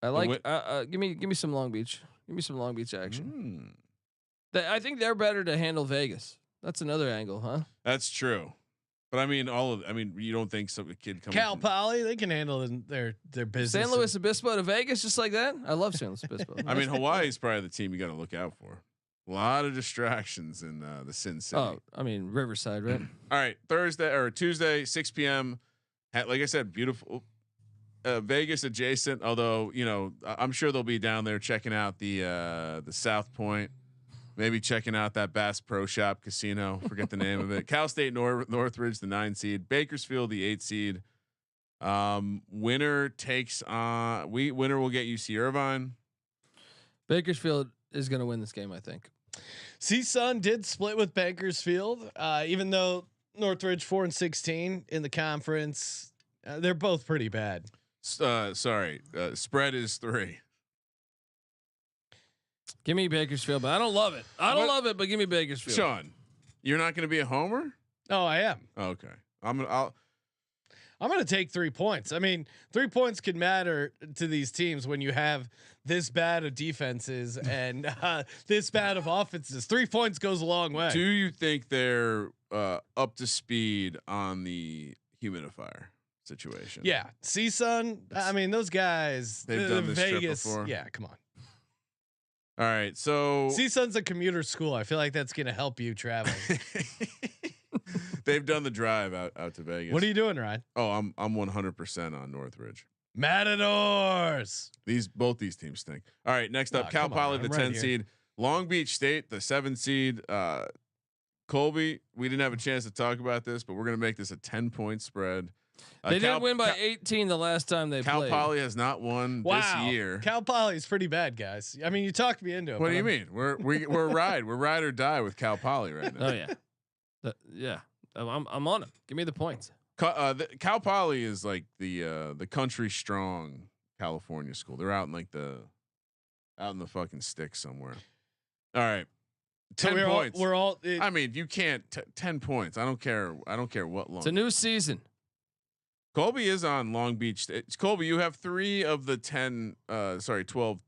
I like. Give me some Long Beach. Give me some Long Beach action. I think they're better to handle Vegas. That's another angle, huh? That's true. But I mean, you don't think some kid coming Cal Poly, they can handle their business. San Luis Obispo to Vegas, just like that. I love San Luis Obispo. I mean, Hawaii's probably the team you got to look out for. A lot of distractions in the Sin City. Oh, I mean Riverside, right? All right, Tuesday, 6 p.m. Like I said, beautiful Vegas adjacent. Although I'm sure they'll be down there checking out the South Point. Maybe checking out that Bass Pro Shop Casino. Forget the name of it. Cal State Northridge, the 9 seed. Bakersfield, the 8 seed. Winner takes on winner will get UC Irvine. Bakersfield is going to win this game, I think. CSUN did split with Bakersfield, even though Northridge 4-16 in the conference. They're both pretty bad. Sorry, spread is 3. Give me Bakersfield, but I don't love it. I don't love it, but give me Bakersfield. Sean, you're not going to be a homer? Oh, I am. Okay, I'm going to take 3 points. I mean, 3 points could matter to these teams when you have this bad of defenses and this bad of offenses. 3 points goes a long way. Do you think they're up to speed on the humidifier situation? Yeah, CSUN. I mean, those guys. They've done this Vegas. trip before. Yeah, come on. All right, so CSUN's a commuter school. I feel like that's going to help you travel. they've done the drive out to Vegas. What are you doing, Ryan? Oh, I'm 100% on Northridge. Matadors. Both these teams stink. All right, next up, Cal come on, Poly, I'm the right 10 here. seed, Long Beach State, the 7 seed. Colby, we didn't have a chance to talk about this, but we're gonna make this a 10-point spread. They did win by 18 the last time they Cal played. Poly has not won this year. Cal Poly is pretty bad, guys. I mean, you talked me into it. What do you mean? We're ride or die with Cal Poly right now. Oh yeah, yeah. I'm on it. Give me the points. Cal Poly is like the country strong California school. They're out in the fucking sticks somewhere. All right. 10 points. We're all. I mean, you can't 10 points. I don't care what long. It's a new season. Colby is on Long Beach. Colby, you have 3 of the 12.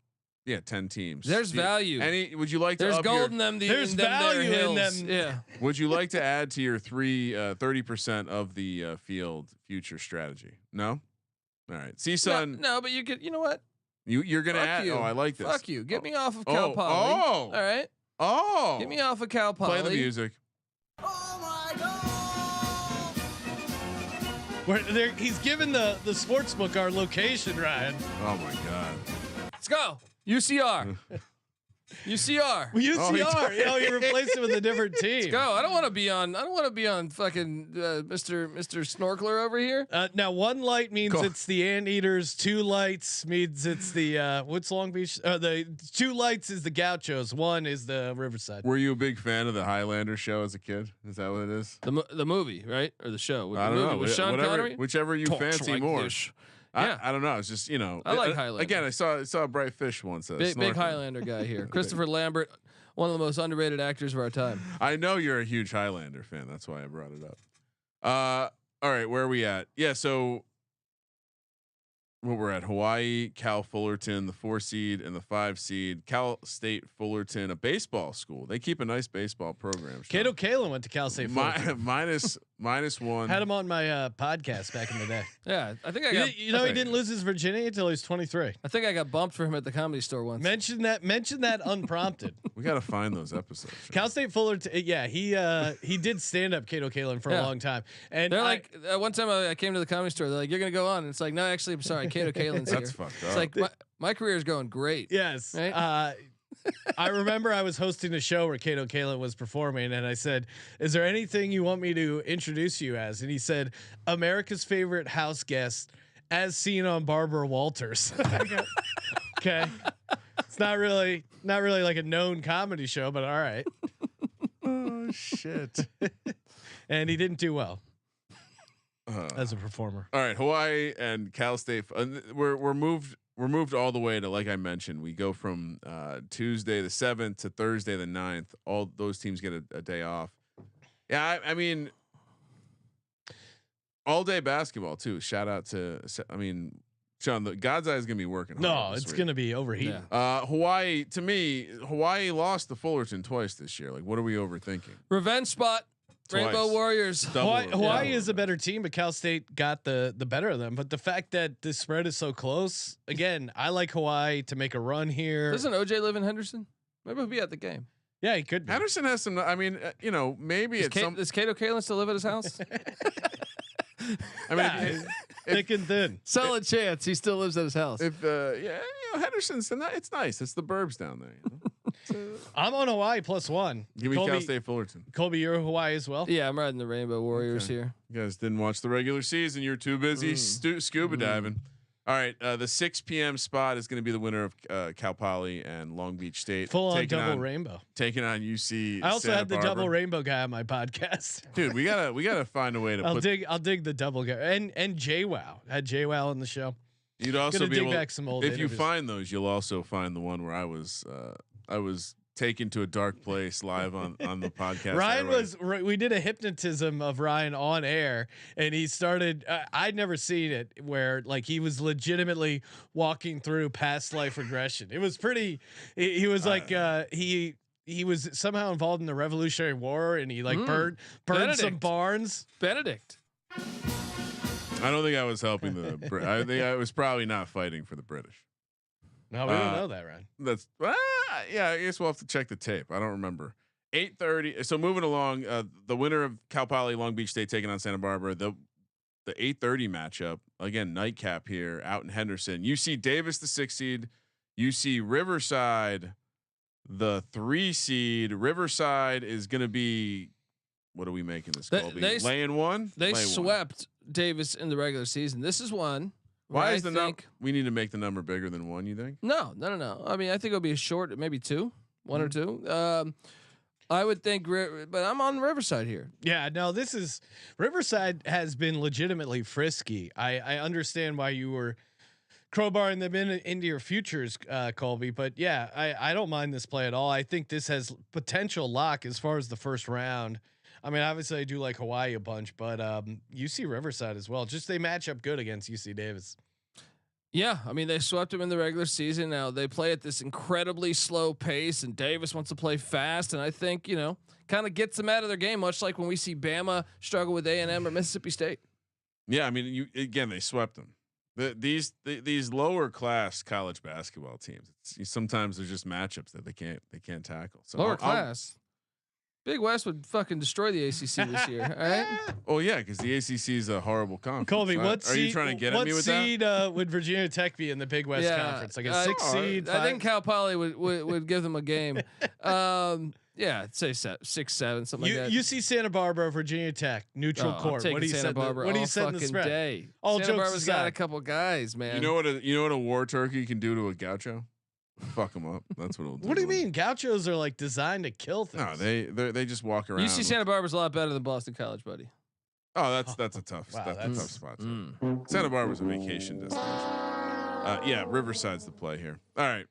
Yeah, 10 teams. There's value. Would you like to? There's gold in them. There's value in them. Yeah. Would you like to add to your 30% of the field future strategy? No. All right. CSUN. No, but you could. You know what? You're gonna Fuck add. you. Oh, I like this. Fuck you. Get me off of Cal Poly. Oh. All right. Oh. Get me off of Cal Poly. Play the music. He's given the sports book our location, Ryan. Oh my God. Let's go. UCR. UCR. Well, UCR. You replaced it with a different team. Let's go. I don't want to be on fucking Mr. Snorkeler over here. Now, 1 light means Cool. it's the Anteaters. 2 lights means it's the what's Long Beach? The 2 lights is the Gauchos. 1 is the Riverside. Were you a big fan of the Highlander show as a kid? Is that what it is? The movie, right? Or the show? I don't know. With Sean Connery? Whichever you Talks fancy like more. this. Yeah. I don't know. It's just I like Highlander. Again, I saw a bright fish once. Big Highlander guy here. Christopher Lambert, one of the most underrated actors of our time. I know you're a huge Highlander fan. That's why I brought it up. All right, where are we at? Yeah, so we're at Hawaii, Cal Fullerton, the 4 seed and the 5 seed. Cal State Fullerton, a baseball school. They keep a nice baseball program. Cato Kalin went to Cal State. -1. Had him on my podcast back in the day. Yeah, I think I got. He didn't lose his virginity until he was 23. I think I got bumped for him at the Comedy Store once. Mention that unprompted. We got to find those episodes. Cal State Fullerton. Yeah, he did stand up Cato Kalin for a long time. And they're like, one time I came to the Comedy Store. They're like, "You're gonna go on," and it's like, "No, actually, I'm sorry, Cato Kalin's here." That's fucked up. It's like my career is going great. Yes. Right? I remember I was hosting a show where Cato Kalin was performing, and I said, "Is there anything you want me to introduce you as?" And he said, "America's favorite house guest, as seen on Barbara Walters." I go, okay, it's not really like a known comedy show, but all right. Oh shit! And he didn't do well as a performer. All right, Hawaii and Cal State. We're moved all the way to, like I mentioned, we go from Tuesday the 7th to Thursday the 9th. All those teams get a day off. Yeah, I mean, all day basketball too. Shout out to, Sean, the God's Eye is gonna be working. No, it's gonna be overheating. Yeah. Hawaii, to me, Hawaii lost to Fullerton twice this year. Like, what are we overthinking? Revenge spot. Twice. Rainbow Warriors. Hawaii is a better team, but Cal State got the better of them. But the fact that the spread is so close, again, I like Hawaii to make a run here. Doesn't OJ live in Henderson? Maybe he'll be at the game. Yeah, he could be. Henderson has some. I mean, maybe Does Cato Kalin still live at his house? I mean, thick and thin. Solid chance he still lives at his house. If Henderson's it's nice. It's the burbs down there. I'm on Hawaii +1. Give me Cal State Fullerton. Colby, you're Hawaii as well. Yeah, I'm riding the Rainbow Warriors here. You guys didn't watch the regular season. You're too busy scuba diving. All right, the 6 p.m. spot is going to be the winner of Cal Poly and Long Beach State. Full on double rainbow. Taking on UC. I also Santa had the Barbara. double rainbow guy on my podcast. Dude, we gotta find a way to. I'll dig the double guy and JWoww. Had JWoww on the show. You'd also Gonna be dig able, back some old if interviews. you find those, you'll also find the one where I was taken to a dark place live on the podcast. Ryan we did a hypnotism of Ryan on air, and he started. I'd never seen it where like he was legitimately walking through past life regression. It was pretty. He was like he was somehow involved in the Revolutionary War, and he like burned some barns. Benedict. I don't think I was helping the. I think I was probably not fighting for the British. No, we don't know that, Ryan. That's yeah. I guess we'll have to check the tape. I don't remember. 8:30. So moving along, the winner of Cal Poly Long Beach State taking on Santa Barbara. The 8:30 matchup again. Nightcap here out in Henderson. UC Davis, the 6 seed. UC Riverside, the 3 seed. Riverside is going to be. What are we making this? Colby? Laying one. They swept Davis in the regular season. This is one. Why is the number? We need to make the number bigger than 1. You think? No. I mean, I think it'll be a short, maybe 2, 1 or 2. I would think, but I'm on Riverside here. Yeah, no, this is Riverside has been legitimately frisky. I understand why you were crowbarring them into your futures, Colby. But yeah, I don't mind this play at all. I think this has potential lock as far as the first round. I mean, obviously I do like Hawaii a bunch, but UC Riverside as well. Just they match up good against UC Davis. Yeah, I mean they swept them in the regular season. Now they play at this incredibly slow pace, and Davis wants to play fast. And I think kind of gets them out of their game, much like when we see Bama struggle with A&M or Mississippi State. Yeah, I mean, they swept them. These lower class college basketball teams. Sometimes there's just matchups that they can't tackle. So lower class. Big West would fucking destroy the ACC this year. All right. Oh yeah, because the ACC is a horrible conference. Colby, are you trying to get at me with that? What seed would Virginia Tech be in the Big West Conference? Like a 6 seed? I think Cal Poly would give them a game. Yeah, I'd say 6, 7, something like that. You see Santa Barbara, Virginia Tech, neutral court. What do you say? What do you say in the spread? Day. All Santa jokes Barbara's aside. got a couple guys, man. You know what a war turkey can do to a gaucho? Fuck them up. That's what it'll do. What do you mean? Gauchos are like designed to kill things. No, they just walk around. UC Santa Barbara's a lot better than Boston College, buddy. Oh, that's a tough. Wow, that's a tough spot. Santa Barbara's a vacation destination. Yeah, Riverside's the play here. All right.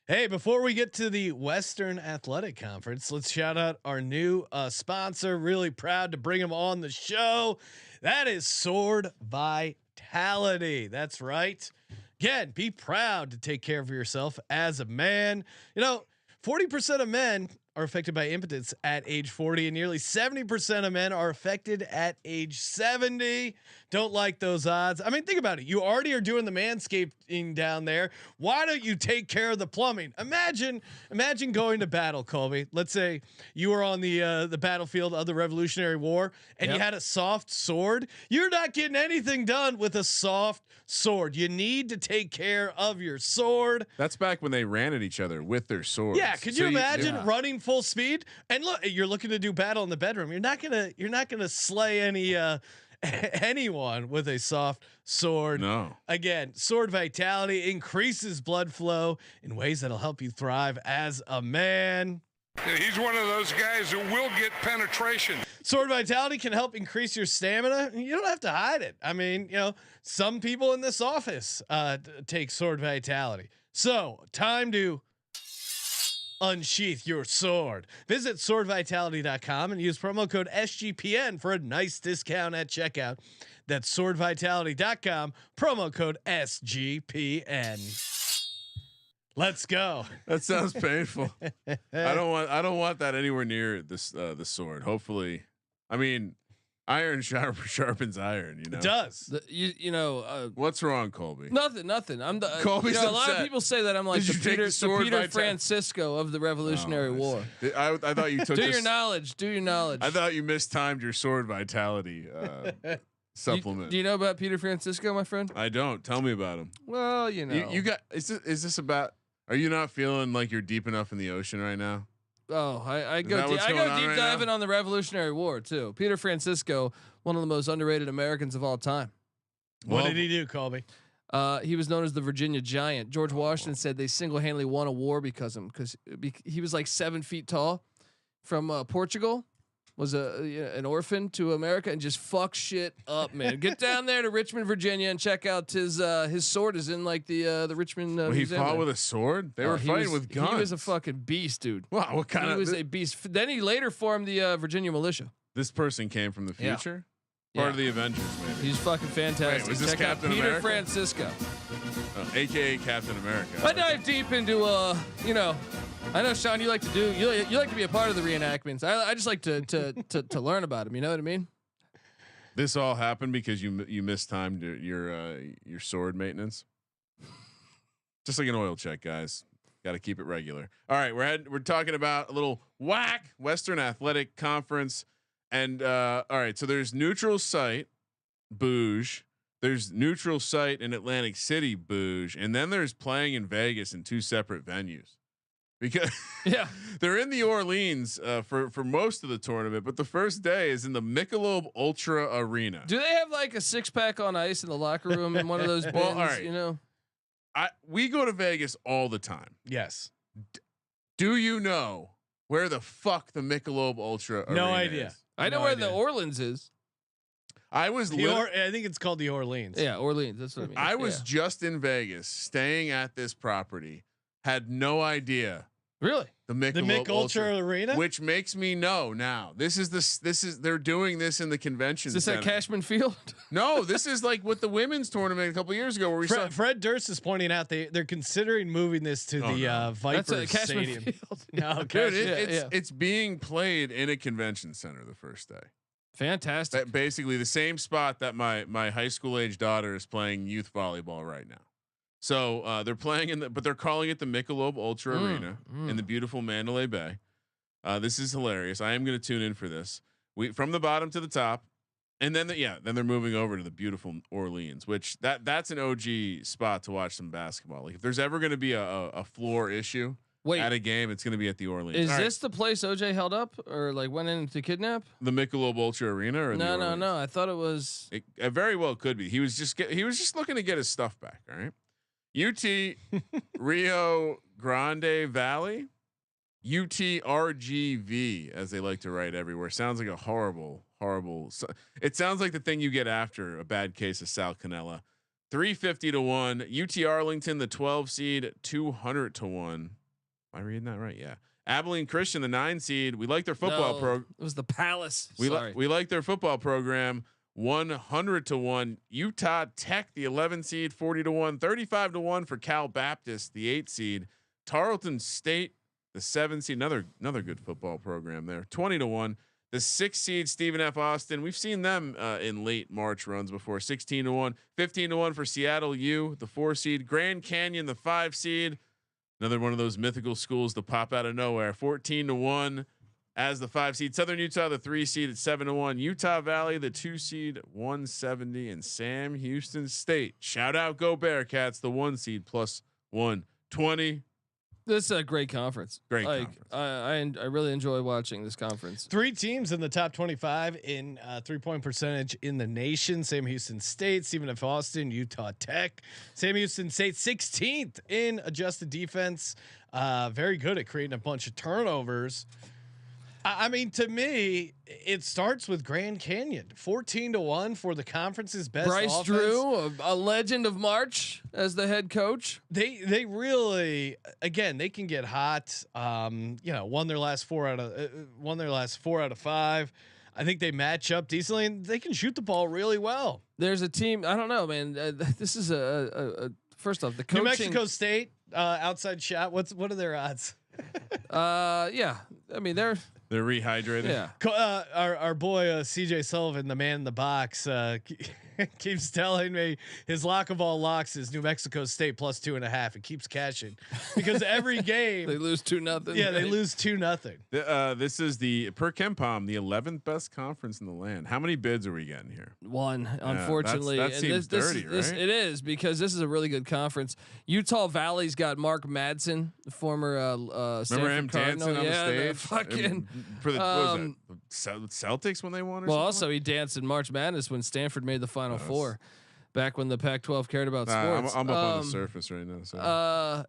Hey, before we get to the Western Athletic Conference, let's shout out our new sponsor. Really proud to bring him on the show. That is Sword Vitality. That's right. Again, be proud to take care of yourself as a man. 40% of men are affected by impotence at age 40, and nearly 70% of men are affected at age 70. Don't like those odds. I mean, think about it. You already are doing the manscaping down there. Why don't you take care of the plumbing? Imagine going to battle, Colby. Let's say you were on the battlefield of the Revolutionary War, and you had a soft sword. You're not getting anything done with a soft sword. You need to take care of your sword. That's back when they ran at each other with their swords. Yeah, could you imagine running full speed? And look, you're looking to do battle in the bedroom. You're not gonna slay anyone with a soft sword. No. Again, Sword Vitality increases blood flow in ways that'll help you thrive as a man. He's one of those guys who will get penetration. Sword Vitality can help increase your stamina. You don't have to hide it. I mean, some people in this office take Sword Vitality. So, time to unsheath your sword. Visit swordvitality.com and use promo code SGPN for a nice discount at checkout. That's swordvitality.com, promo code SGPN. Let's go. That sounds painful. I don't want that anywhere near this the sword. Hopefully, I mean, iron sharpens iron. It does. What's wrong, Colby? Nothing. I'm the. Colby's a lot of upset. people say that I'm like the Peter Francisco of the Revolutionary War. I thought you took. Do your knowledge. I thought you mistimed your Sword Vitality supplement. Do you know about Peter Francisco, my friend? I don't. Tell me about him. Well, you got. Is this about? Are you not feeling like you're deep enough in the ocean right now? Oh, I go that deep, what's I going go on deep right diving now? on the Revolutionary War too. Peter Francisco, one of the most underrated Americans of all time. What did he do, Colby? He was known as the Virginia Giant. George Washington said they single-handedly won a war because he was like 7 feet tall, from Portugal, was an orphan to America, and just fuck shit up, man. Get down there to Richmond, Virginia, and check out his sword is in like the Richmond. Well, he Museum fought there. with a sword. They were fighting with guns. He was a fucking beast, dude. Wow, what kind He of? was a beast. Then he later formed the Virginia Militia. This person came from the future. Part of the Avengers, maybe. He's fucking fantastic. Wait, was this Check out Captain Peter America? Francisco. AKA Captain America. I dive deep into I know, Sean, you like to do you like to be a part of the reenactments. I just like to learn about them. You know what I mean? This all happened because you mistimed your sword maintenance. Just like an oil check, guys. Got to keep it regular. All right, we're talking about a little WAC, Western Athletic Conference, and all right. So there's neutral site, Bouge. There's neutral site in Atlantic City, Bouge, and then there's playing in Vegas in 2 separate venues. Because they're in the Orleans for most of the tournament, but the first day is in the Michelob Ultra Arena. Do they have like a 6-pack on ice in the locker room in one of those bins? Well, all right. You know, We go to Vegas all the time. Yes. Do you know where the fuck the Michelob Ultra Arena No idea. is? I know No where idea. the Orleans is. I was I think it's called the Orleans. Yeah, Orleans. That's what I mean. I was just in Vegas, staying at this property. Had no idea really the Michelob The Mick Ultra Arena, which makes me know now. This is they're doing this in the convention. Is this center. at Cashman Field? No, this is like with the women's tournament a couple years ago where we saw. Fred Durst is pointing out they're considering moving this to the no. Vipers That's at Cashman Stadium. Field. No, Dude, Cashman- it's being played in a convention center the first day. Fantastic. Basically the same spot that my high school age daughter is playing youth volleyball right now. So they're playing but they're calling it the Michelob Ultra Arena in the beautiful Mandalay Bay. This is hilarious. I am going to tune in for this. We from the bottom to the top, and then then they're moving over to the beautiful Orleans, which that's an OG spot to watch some basketball. Like if there's ever going to be a floor issue at a game, it's going to be at the Orleans. Is this the place OJ held up or like went in to kidnap? The Michelob Ultra Arena? Or No. I thought it was. It very well could be. He was just looking to get his stuff back. All right. UT Rio Grande Valley, UTRGV, as they like to write everywhere. Sounds like a horrible. It sounds like the thing you get after a bad case of salmonella. 350 to 1. UT Arlington, the 12 seed, 200 to 1. Am I reading that right? Yeah. Abilene Christian, the 9 seed. We like their football program. It was the Palace. We like their football program. 100 to 1. Utah Tech, the 11 seed, 40 to 1. 35 to 1 for Cal Baptist, the 8 seed. Tarleton State, the 7 seed. Another good football program there. 20 to 1. The 6 seed, Stephen F. Austin. We've seen them in late March runs before. 16 to 1. 15 to 1 for Seattle U, the 4 seed. Grand Canyon, the 5 seed. Another one of those mythical schools to pop out of nowhere. 14 to 1. As the 5 seed, Southern Utah, the 3 seed at 7 to 1. Utah Valley, the 2 seed, 170, and Sam Houston State. Shout out, go Bearcats, the 1 seed plus 120. This is a great conference. Conference. I really enjoy watching this conference. 3 teams in the top 25 in 3-point percentage in the nation. Sam Houston State, Stephen F. Austin, Utah Tech. Sam Houston State 16th in adjusted defense. Very good at creating a bunch of turnovers. I mean, to me, it starts with Grand Canyon, 14 to 1 for the conference's best. Bryce offense. Drew, a legend of March as the head coach. They really, again, they can get hot. Won their last 4 out of 5. I think they match up decently, and they can shoot the ball really well. There's a team. I don't know, man. This is a first off the coaching. New Mexico State outside shot. What are their odds? Yeah. I mean they're rehydrated. Yeah. Our boy CJ Sullivan, the man in the box. keeps telling me his lock of all locks is New Mexico State plus 2.5. It keeps cashing because every game they lose 2-0. Yeah, they lose 2-0. This is the per KenPom, the 11th best conference in the land. How many bids are we getting here? One, unfortunately. That seems dirty, right? It is, because this is a really good conference. Utah Valley's got Mark Madsen, the former remember him Cardinal. dancing on the stage? Fucking for the what was that, Celtics when they won. Or also he danced in March Madness when Stanford made the Final Four, back when the Pac-12 cared about sports. I'm up on the surface right now. So.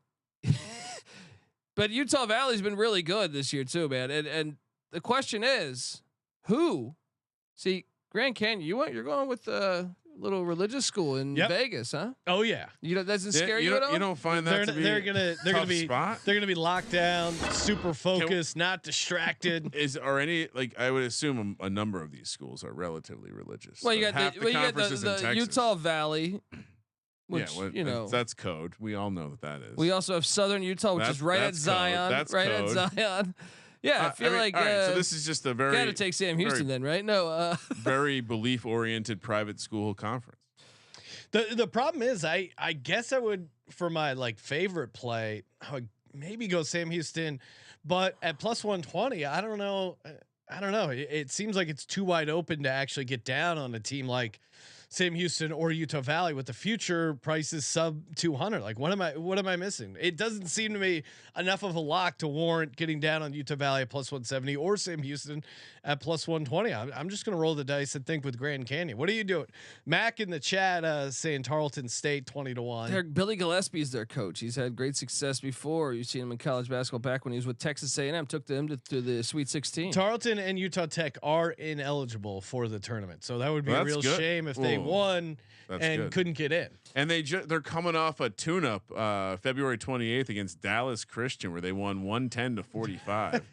But Utah Valley's been really good this year too, man. And the question is, who? See, Grand Canyon, you're going with a little religious school in Vegas, huh? Oh yeah. Doesn't scare you at all? You don't find that they're gonna be locked down, super focused, not distracted. Are any, like, I would assume a number of these schools are relatively religious. Well, you so got the Utah Valley. Which, that's code. We all know that is. We also have Southern Utah, which is right at Zion. At Zion. Yeah, I feel like. All right, so this is just a very. Got to take Sam Houston then, right? No. Very belief-oriented private school conference. The problem is, I guess I would, for my favorite play, I would maybe go Sam Houston, but at plus 120, I don't know. It seems like it's too wide open to actually get down on a team like Sam Houston or Utah Valley with the future prices sub 200. Like, what am I missing? It doesn't seem to me enough of a lock to warrant getting down on Utah Valley at plus 170 or Sam Houston at plus 120. I'm just going to roll the dice and think with Grand Canyon. What are you doing? MAAC in the chat saying Tarleton State 20-1. Billy Gillespie's their coach. He's had great success before. You've seen him in college basketball back when he was with Texas A&M. Took them to the Sweet 16. Tarleton and Utah Tech are ineligible for the tournament, so that would be a real shame if they won and couldn't get in. And they're coming off a tune-up February 28th against Dallas Christian, where they won 110-45.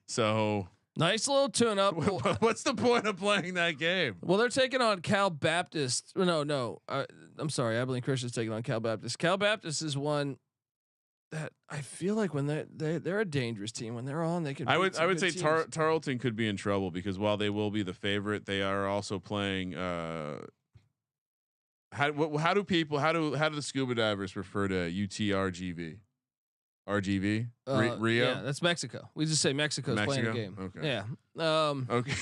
So nice little tune-up. What's the point of playing that game? Well, they're taking on Cal Baptist. No. I'm sorry, Abilene Christian's taking on Cal Baptist. Cal Baptist is one that I feel like when they're a dangerous team. When they're on, they could. I would say Tarleton could be in trouble because while they will be the favorite, they are also playing. How do the scuba divers refer to UTRGV? RGV? Rio? Yeah, that's Mexico. We just say Mexico's playing a game. Okay. Yeah. Okay.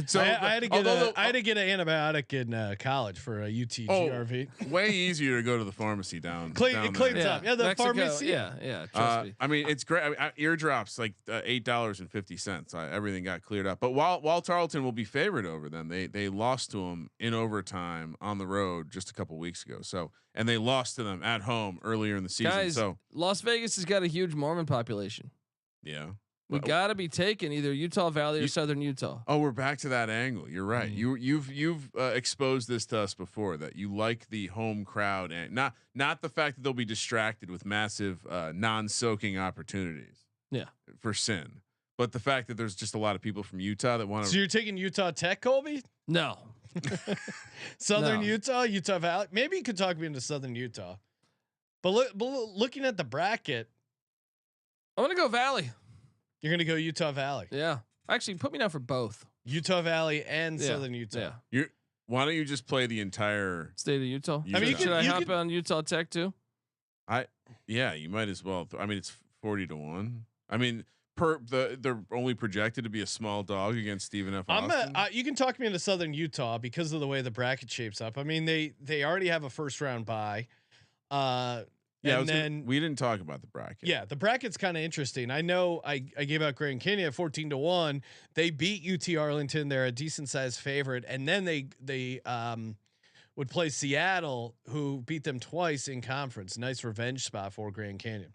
So I had to get an antibiotic in college for a UTGRV. Way easier to go to the pharmacy down. Cleans up. Yeah, the Mexico, pharmacy. Yeah. Trust me. I mean, it's great. Eardrops like $8.50. Everything got cleared up. But while Tarleton will be favored over them, they lost to them in overtime on the road just a couple weeks ago. And they lost to them at home earlier in the season. Guys, Las Vegas has got a huge Mormon population. Yeah. We got to be taking either Utah Valley or Southern Utah. Oh, we're back to that angle. You're right. You've exposed this to us before, that you like the home crowd, and not the fact that they'll be distracted with massive non-soaking opportunities. Yeah, for sin, but the fact that there's just a lot of people from Utah that want to. So you're taking Utah Tech, Colby? No. Southern Utah Valley. Maybe you could talk me into Southern Utah. But looking at the bracket, I'm gonna go Valley. You're going to go Utah Valley. Yeah. Actually, put me down for both. Utah Valley and Southern Utah. Yeah. Why don't you just play the entire state of Utah? I mean, should I hop on Utah Tech too? You might as well. I mean, it's 40-1. I mean, they're only projected to be a small dog against Stephen F. Austin. You can talk me into Southern Utah because of the way the bracket shapes up. I mean, they already have a first round bye. We didn't talk about the bracket. Yeah, the bracket's kind of interesting. I know I gave out Grand Canyon at 14-1. They beat UT Arlington. They're a decent sized favorite, and then they would play Seattle, who beat them twice in conference. Nice revenge spot for Grand Canyon.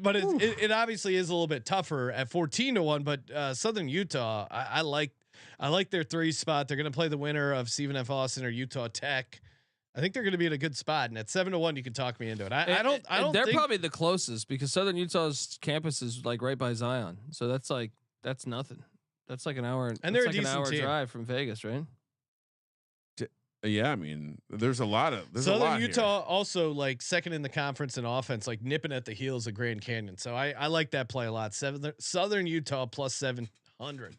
But it obviously is a little bit tougher at 14-1. But Southern Utah, I like their 3 spot. They're going to play the winner of Stephen F. Austin or Utah Tech. I think they're going to be in a good spot, and at 7-1, you can talk me into it. I don't. They're probably the closest because Southern Utah's campus is like right by Zion, so that's nothing. That's like an hour, and they're like an hour drive from Vegas, right? Yeah, I mean, there's a lot Southern Utah here. Also like second in the conference in offense, like nipping at the heels of Grand Canyon. So I like that play a lot. Southern Utah plus 700.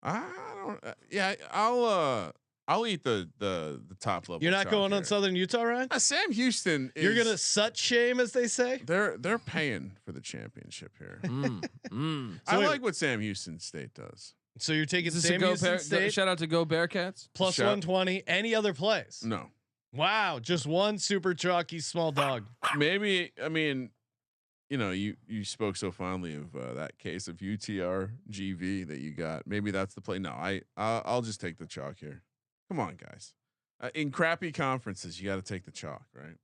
I don't. Yeah, I'll. I'll eat the top level. You're not going on Southern Utah, Ryan? Sam Houston. You're gonna sut shame, as they say. They're paying for the championship here. I like what Sam Houston State does. So you're taking Sam Houston State. Shout out to Go Bearcats. Plus 120. Any other plays? No. Wow, just one super chalky small dog. Maybe. I mean, you spoke so fondly of that case of UTRGV that you got. Maybe that's the play. No, I'll just take the chalk here. Come on, guys. In crappy conferences, you got to take the chalk, right?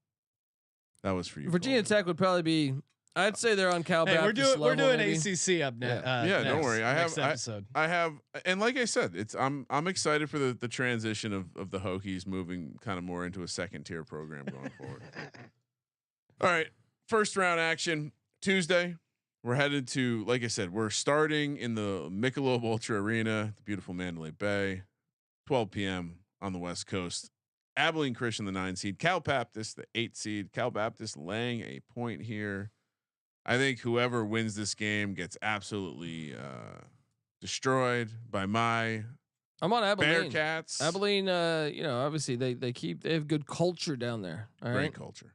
That was for you. Virginia Tech would probably be. I'd say they're on Cal Baptist we're doing maybe. ACC up next. Yeah, don't worry. Episode. I have, and like I said, I'm excited for the transition of the Hokies moving kind of more into a second tier program going forward. All right, first round action Tuesday. We're headed to, like I said, we're starting in the Michelob Ultra Arena, the beautiful Mandalay Bay, 12 p.m. on the West Coast. Abilene Christian, the 9 seed, Cal Baptist, the 8 seed. Cal Baptist laying a point here. I think whoever wins this game gets absolutely destroyed by my. I'm on Abilene. Bearcats. Abilene, obviously they have good culture down there. All right? Great culture.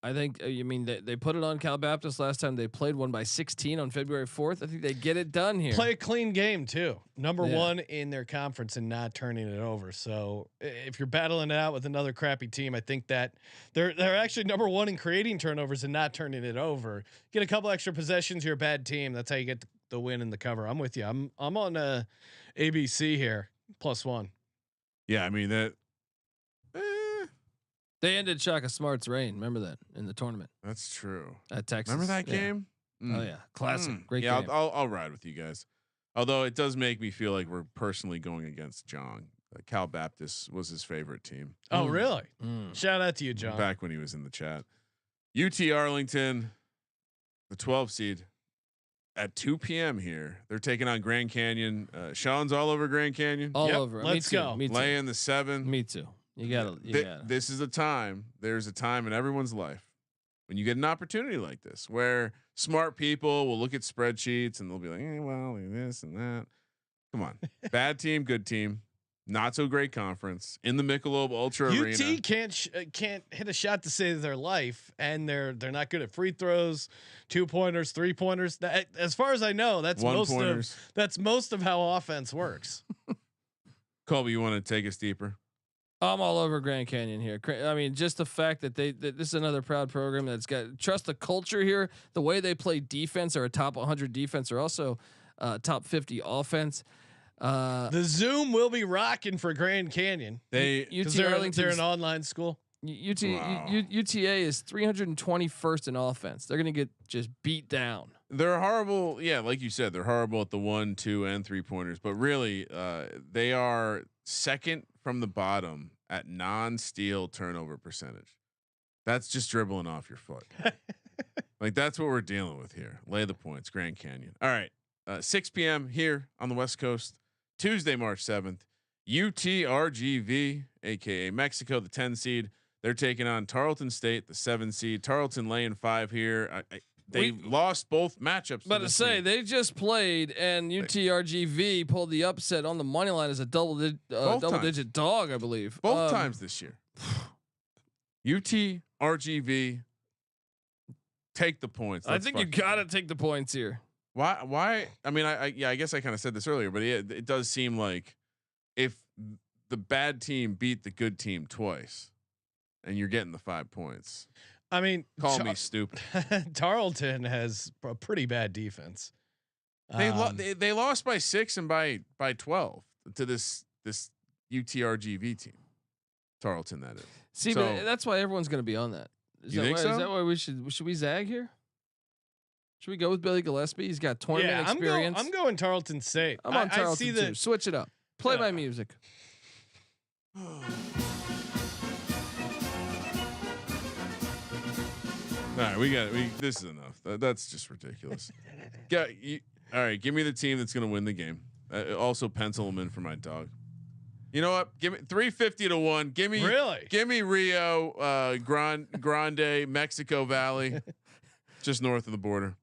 I think they put it on Cal Baptist last time. They played one by 16 on February 4th. I think they get it done here. Play a clean game too. Number one in their conference and not turning it over. So if you're battling it out with another crappy team, I think that they're actually number one in creating turnovers and not turning it over. Get a couple extra possessions. You're a bad team. That's how you get the win and the cover. I'm with you. I'm on ABC here +1. Yeah, I mean that. They ended Shaka Smart's reign. Remember that in the tournament. That's true. At Texas. Remember that game? Oh yeah, classic. Great game. Yeah, I'll ride with you guys. Although it does make me feel like we're personally going against John. Cal Baptist was his favorite team. Oh really? Shout out to you, John. Back when he was in the chat. UT Arlington, the 12 seed, at 2 p.m. here. They're taking on Grand Canyon. Sean's all over Grand Canyon. All over. Let's go. Me too. Laying the 7. Me too. You gotta. This is a time. There's a time in everyone's life when you get an opportunity like this, where smart people will look at spreadsheets and they'll be like, well, this and that. Come on, bad team, good team, not so great conference in the Michelob Ultra Arena. UT can't hit a shot to save their life, and they're not good at free throws, 2-pointers, 3-pointers. As far as I know, that's most of how offense works. Colby, you want to take us deeper? I'm all over Grand Canyon here. I mean, just the fact that this is another proud program that's got trust the culture here. The way they play defense, are a top 100 defense, or also top 50 offense. The Zoom will be rocking for Grand Canyon. They're an online school. UTA is 321st in offense. They're gonna get just beat down. They're horrible. Yeah, like you said, they're horrible at the 1, 2, and 3-pointers. But really, they are second from the bottom at non-steal turnover percentage. That's just dribbling off your foot. Like that's what we're dealing with here. Lay the points, Grand Canyon. All right, 6 p.m. here on the West Coast, Tuesday, March 7th. UTRGV, aka Mexico, the 10 seed. They're taking on Tarleton State, the 7 seed. Tarleton laying 5 here. They lost both matchups. But to say they just played, and UTRGV pulled the upset on the money line as a double digit dog, I believe. Both times this year. UTRGV, take the points. I think you gotta take the points here. Why? I mean, I guess I kind of said this earlier, but it does seem like if the bad team beat the good team twice, and you're getting the 5 points. I mean, call me stupid. Tarleton has a pretty bad defense. They lost by 6 and by 12 to this UTRGV team. Tarleton, that is. See, but that's why everyone's going to be on that. Is that why we should we zag here? Should we go with Billy Gillespie? He's got tournament experience. I'm going Tarleton State. I'm on Tarleton too. Switch it up. Play my music. All right, this is enough. That's just ridiculous. All right, give me the team that's going to win the game. Also pencil them in for my dog. You know what? Give me 350 to 1. Give me Rio, Grande, Mexico Valley, just north of the border.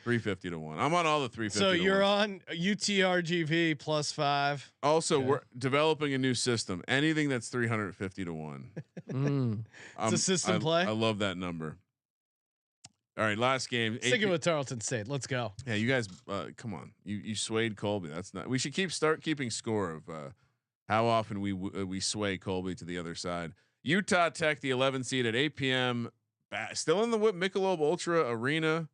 350 to 1. I'm on all the 350. So to you're ones. on UTRGV +5. Also, we're developing a new system. Anything that's 350 to 1. It's a system play. I love that number. All right, last game. Sticking with Tarleton State. Let's go. Yeah, you guys, come on. You swayed Colby. That's not. We should start keeping score of how often we sway Colby to the other side. Utah Tech, the 11 seed at 8 p.m. Still in the Michelob Ultra Arena.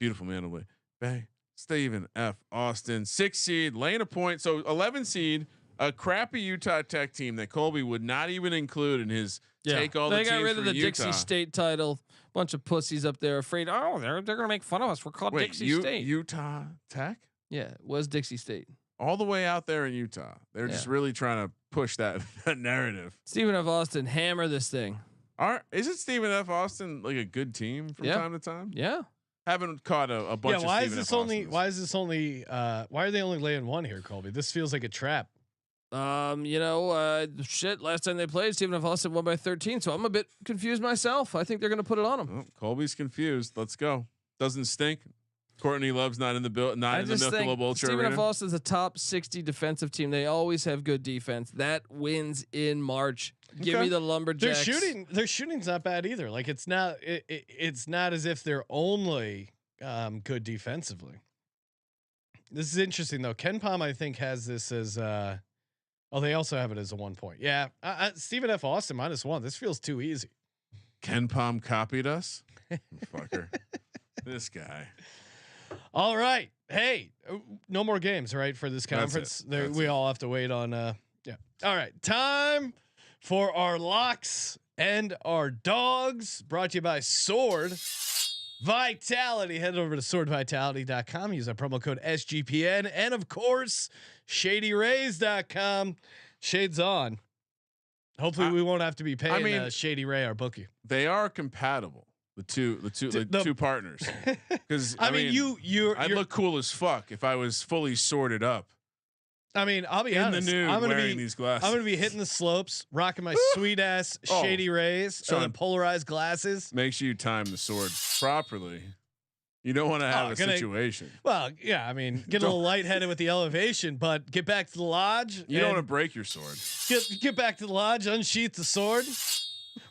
Beautiful Mandalay Bay. Stephen F. Austin, 6 seed, laying a point. So 11 seed, a crappy Utah Tech team that Colby would not even include in his take all the teams. They got rid of the Utah. Dixie State title. Bunch of pussies up there afraid. Oh, they're gonna make fun of us. We're called Dixie State. Utah Tech. Yeah, it was Dixie State. All the way out there in Utah. They're just really trying to push that narrative. Stephen F. Austin, hammer this thing. Isn't Stephen F. Austin like a good team from time to time? Yeah. Haven't caught a bunch of why Stephen is this F. only? Austins. Why is this only? Why are they only laying 1 here, Colby? This feels like a trap. Shit. Last time they played, Stephen F. Austin won by 13. So I'm a bit confused myself. I think they're gonna put it on him. Oh, Colby's confused. Let's go. Doesn't stink. Courtney Love's not in the Not in the Michelob Ultra Stephen F. Arena. Austin's a top 60 defensive team. They always have good defense. That wins in March. Give me the Lumberjacks. Their shooting's not bad either. Like it's not. It's not as if they're only good defensively. This is interesting though. Ken Pom, I think, has this as. They also have it as a 1 point. Yeah, Stephen F. Austin -1. This feels too easy. Ken Pom copied us. Fucker. This guy. All right. Hey, no more games, right? For this conference, we all have to wait on. Yeah. All right. Time for our locks and our dogs. Brought to you by Sword Vitality. Head over to swordvitality.com. Use our promo code SGPN, and of course, ShadyRays.com. Shades on. Hopefully, we won't have to be paying Shady Ray, our bookie. They are compatible. The two partners. Because I'd look cool as fuck if I was fully sorted up. I mean, I'll be honest. In the nude, I'm gonna wearing these glasses. I'm gonna be hitting the slopes, rocking my sweet ass Shady Rays, and polarized glasses. Make sure you time the sword properly. You don't want to have a situation. Well, yeah, I mean, get a little lightheaded with the elevation, but get back to the lodge. You don't want to break your sword. Get back to the lodge, unsheath the sword.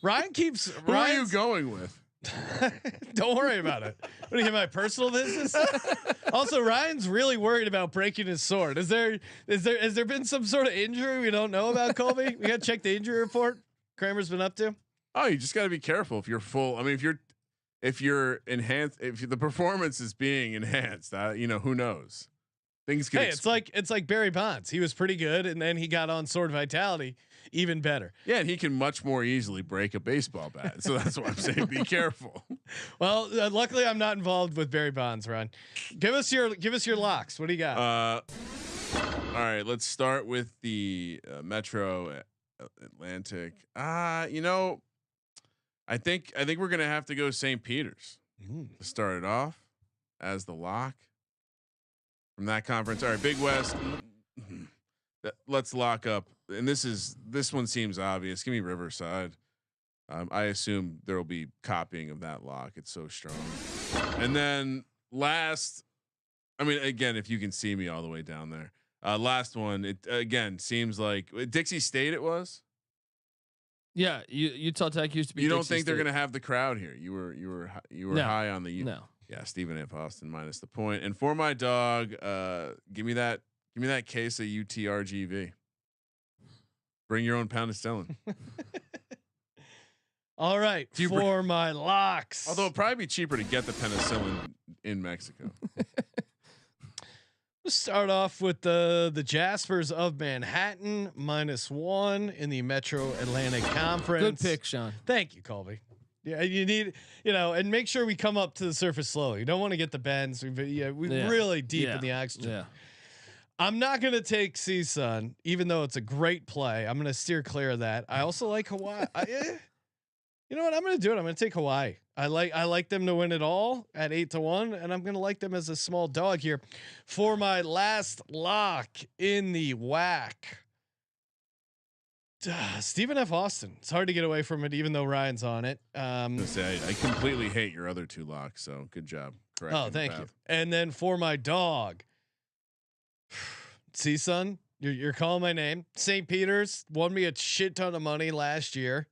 Ryan keeps. Who are you going with? Don't worry about it. What do you get, my personal business? Also, Ryan's really worried about breaking his sword. Has there been some sort of injury we don't know about, Colby? We got to check the injury report Kramer's been up to. Oh, you just got to be careful if you're full. I mean, if you're enhanced, if the performance is being enhanced, who knows? Things can. Hey, it's like Barry Bonds. He was pretty good, and then he got on Sword Vitality, even better. Yeah, and he can much more easily break a baseball bat. So that's why I'm saying be careful. Well, luckily I'm not involved with Barry Bonds. Ron, give us your locks. What do you got? All right, let's start with the Metro Atlantic. I think we're gonna have to go St. Peter's to start it off as the lock from that conference. All right, Big West. Let's lock up, and this one seems obvious. Give me Riverside. I assume there will be copying of that lock. It's so strong. And then last, again, if you can see me all the way down there. Last one, it again seems like Dixie State. It was. Yeah, Utah Tech used to be. You don't Dixie think State. they're going to have the crowd here? You were high on the. No. Yeah, Stephen F. Austin minus the point. And for my dog, give me that case of UTRGV. Bring your own penicillin. All right, for my locks. Although it'd probably be cheaper to get the penicillin in Mexico. Let's start off with the Jaspers of Manhattan -1 in the Metro Atlantic Conference. Good pick, Sean. Thank you, Colby. Yeah, you need, and make sure we come up to the surface slowly. You don't want to get the bends. We're really deep in the oxygen. Yeah. I'm not going to take CSUN, even though it's a great play. I'm going to steer clear of that. I also like Hawaii. You know what? I'm going to do it. I'm going to take Hawaii. I like them to win it all at 8-1, and I'm going to like them as a small dog here. For my last lock in the WAC, Stephen F. Austin. It's hard to get away from it, even though Ryan's on it. I completely hate your other two locks. So good job. correct. Oh, thank you. And then for my dog, see, son, you're calling my name. St. Peter's won me a shit ton of money last year,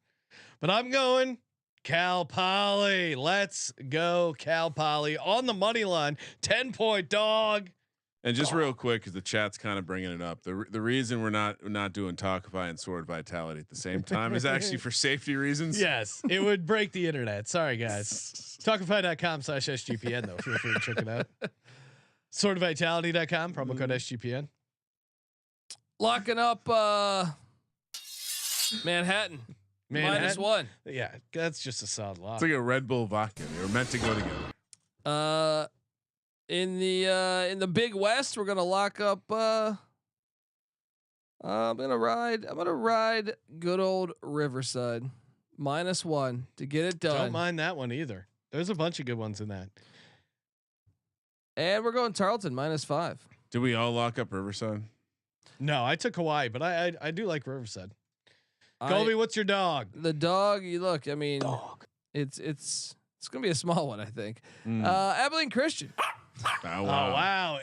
but I'm going Cal Poly. Let's go Cal Poly on the money line. 10-point dog. And just real quick, because the chat's kind of bringing it up. The reason we're not doing Talkify and Sword Vitality at the same time is actually for safety reasons. Yes, it would break the internet. Sorry, guys. Talkify.com/SGPN though. Feel free to check it out. SwordVitality.com, promo code SGPN. Locking up Manhattan. -1. Yeah, that's just a solid lock. It's like a Red Bull vodka. They were meant to go together. In the Big West, we're gonna lock up. I'm gonna ride good old Riverside -1 to get it done. Don't mind that one either. There's a bunch of good ones in that. And we're going Tarleton -5. Did we all lock up Riverside? No, I took Hawaii, but I do like Riverside. Colby, what's your dog? The dog. You look. I mean, it's gonna be a small one, I think. Abilene Christian. Oh wow!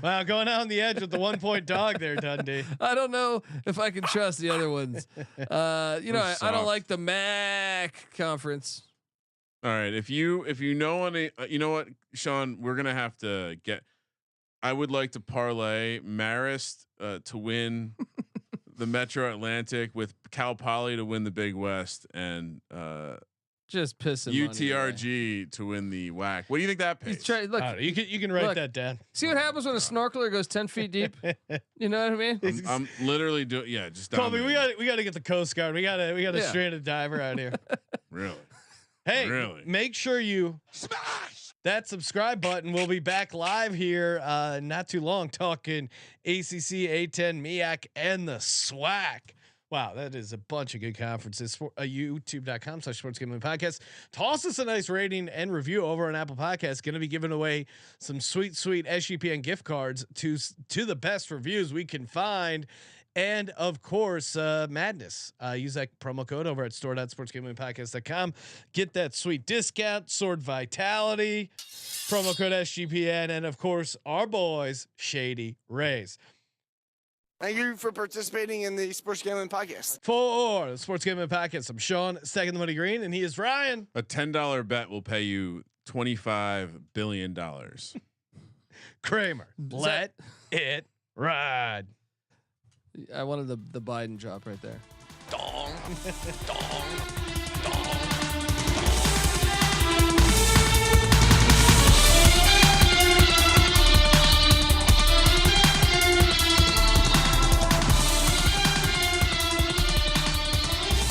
Wow, going out on the edge with the 1-point dog there, Dundee. I don't know if I can trust the other ones. I don't like the MAAC conference. All right, if you know any, you know what, Sean, we're gonna have to get. I would like to parlay Marist to win the Metro Atlantic with Cal Poly to win the Big West and just pissing UTRG to win the WAC. What do you think that pays? Look, you can write that down. See what happens when a snorkeler goes 10 feet deep. You know what I mean? I'm literally doing just Colby, we got to get the Coast Guard. We got a stranded diver out here. Really? Hey, really? Make sure you smash that subscribe button. We'll be back live here not too long talking ACC, A10, MAAC, and the SWAC. Wow, that is a bunch of good conferences. For YouTube.com/sportsgamblingpodcast. Toss us a nice rating and review over on Apple Podcasts. Going to be giving away some sweet SGPN gift cards to the best reviews we can find. And of course, Madness. Use that promo code over at store.sportsgamblingpodcast.com. Get that sweet discount. Sword Vitality. Promo code SGPN. And of course, our boys, Shady Rays. Thank you for participating in the Sports Gambling Podcast. For the Sports Gambling Podcast, I'm Sean, stacking the money green, and he is Ryan. A $10 bet will pay you $25 billion. Kramer, let it ride. I wanted the Biden drop right there. Dong, dong, dong.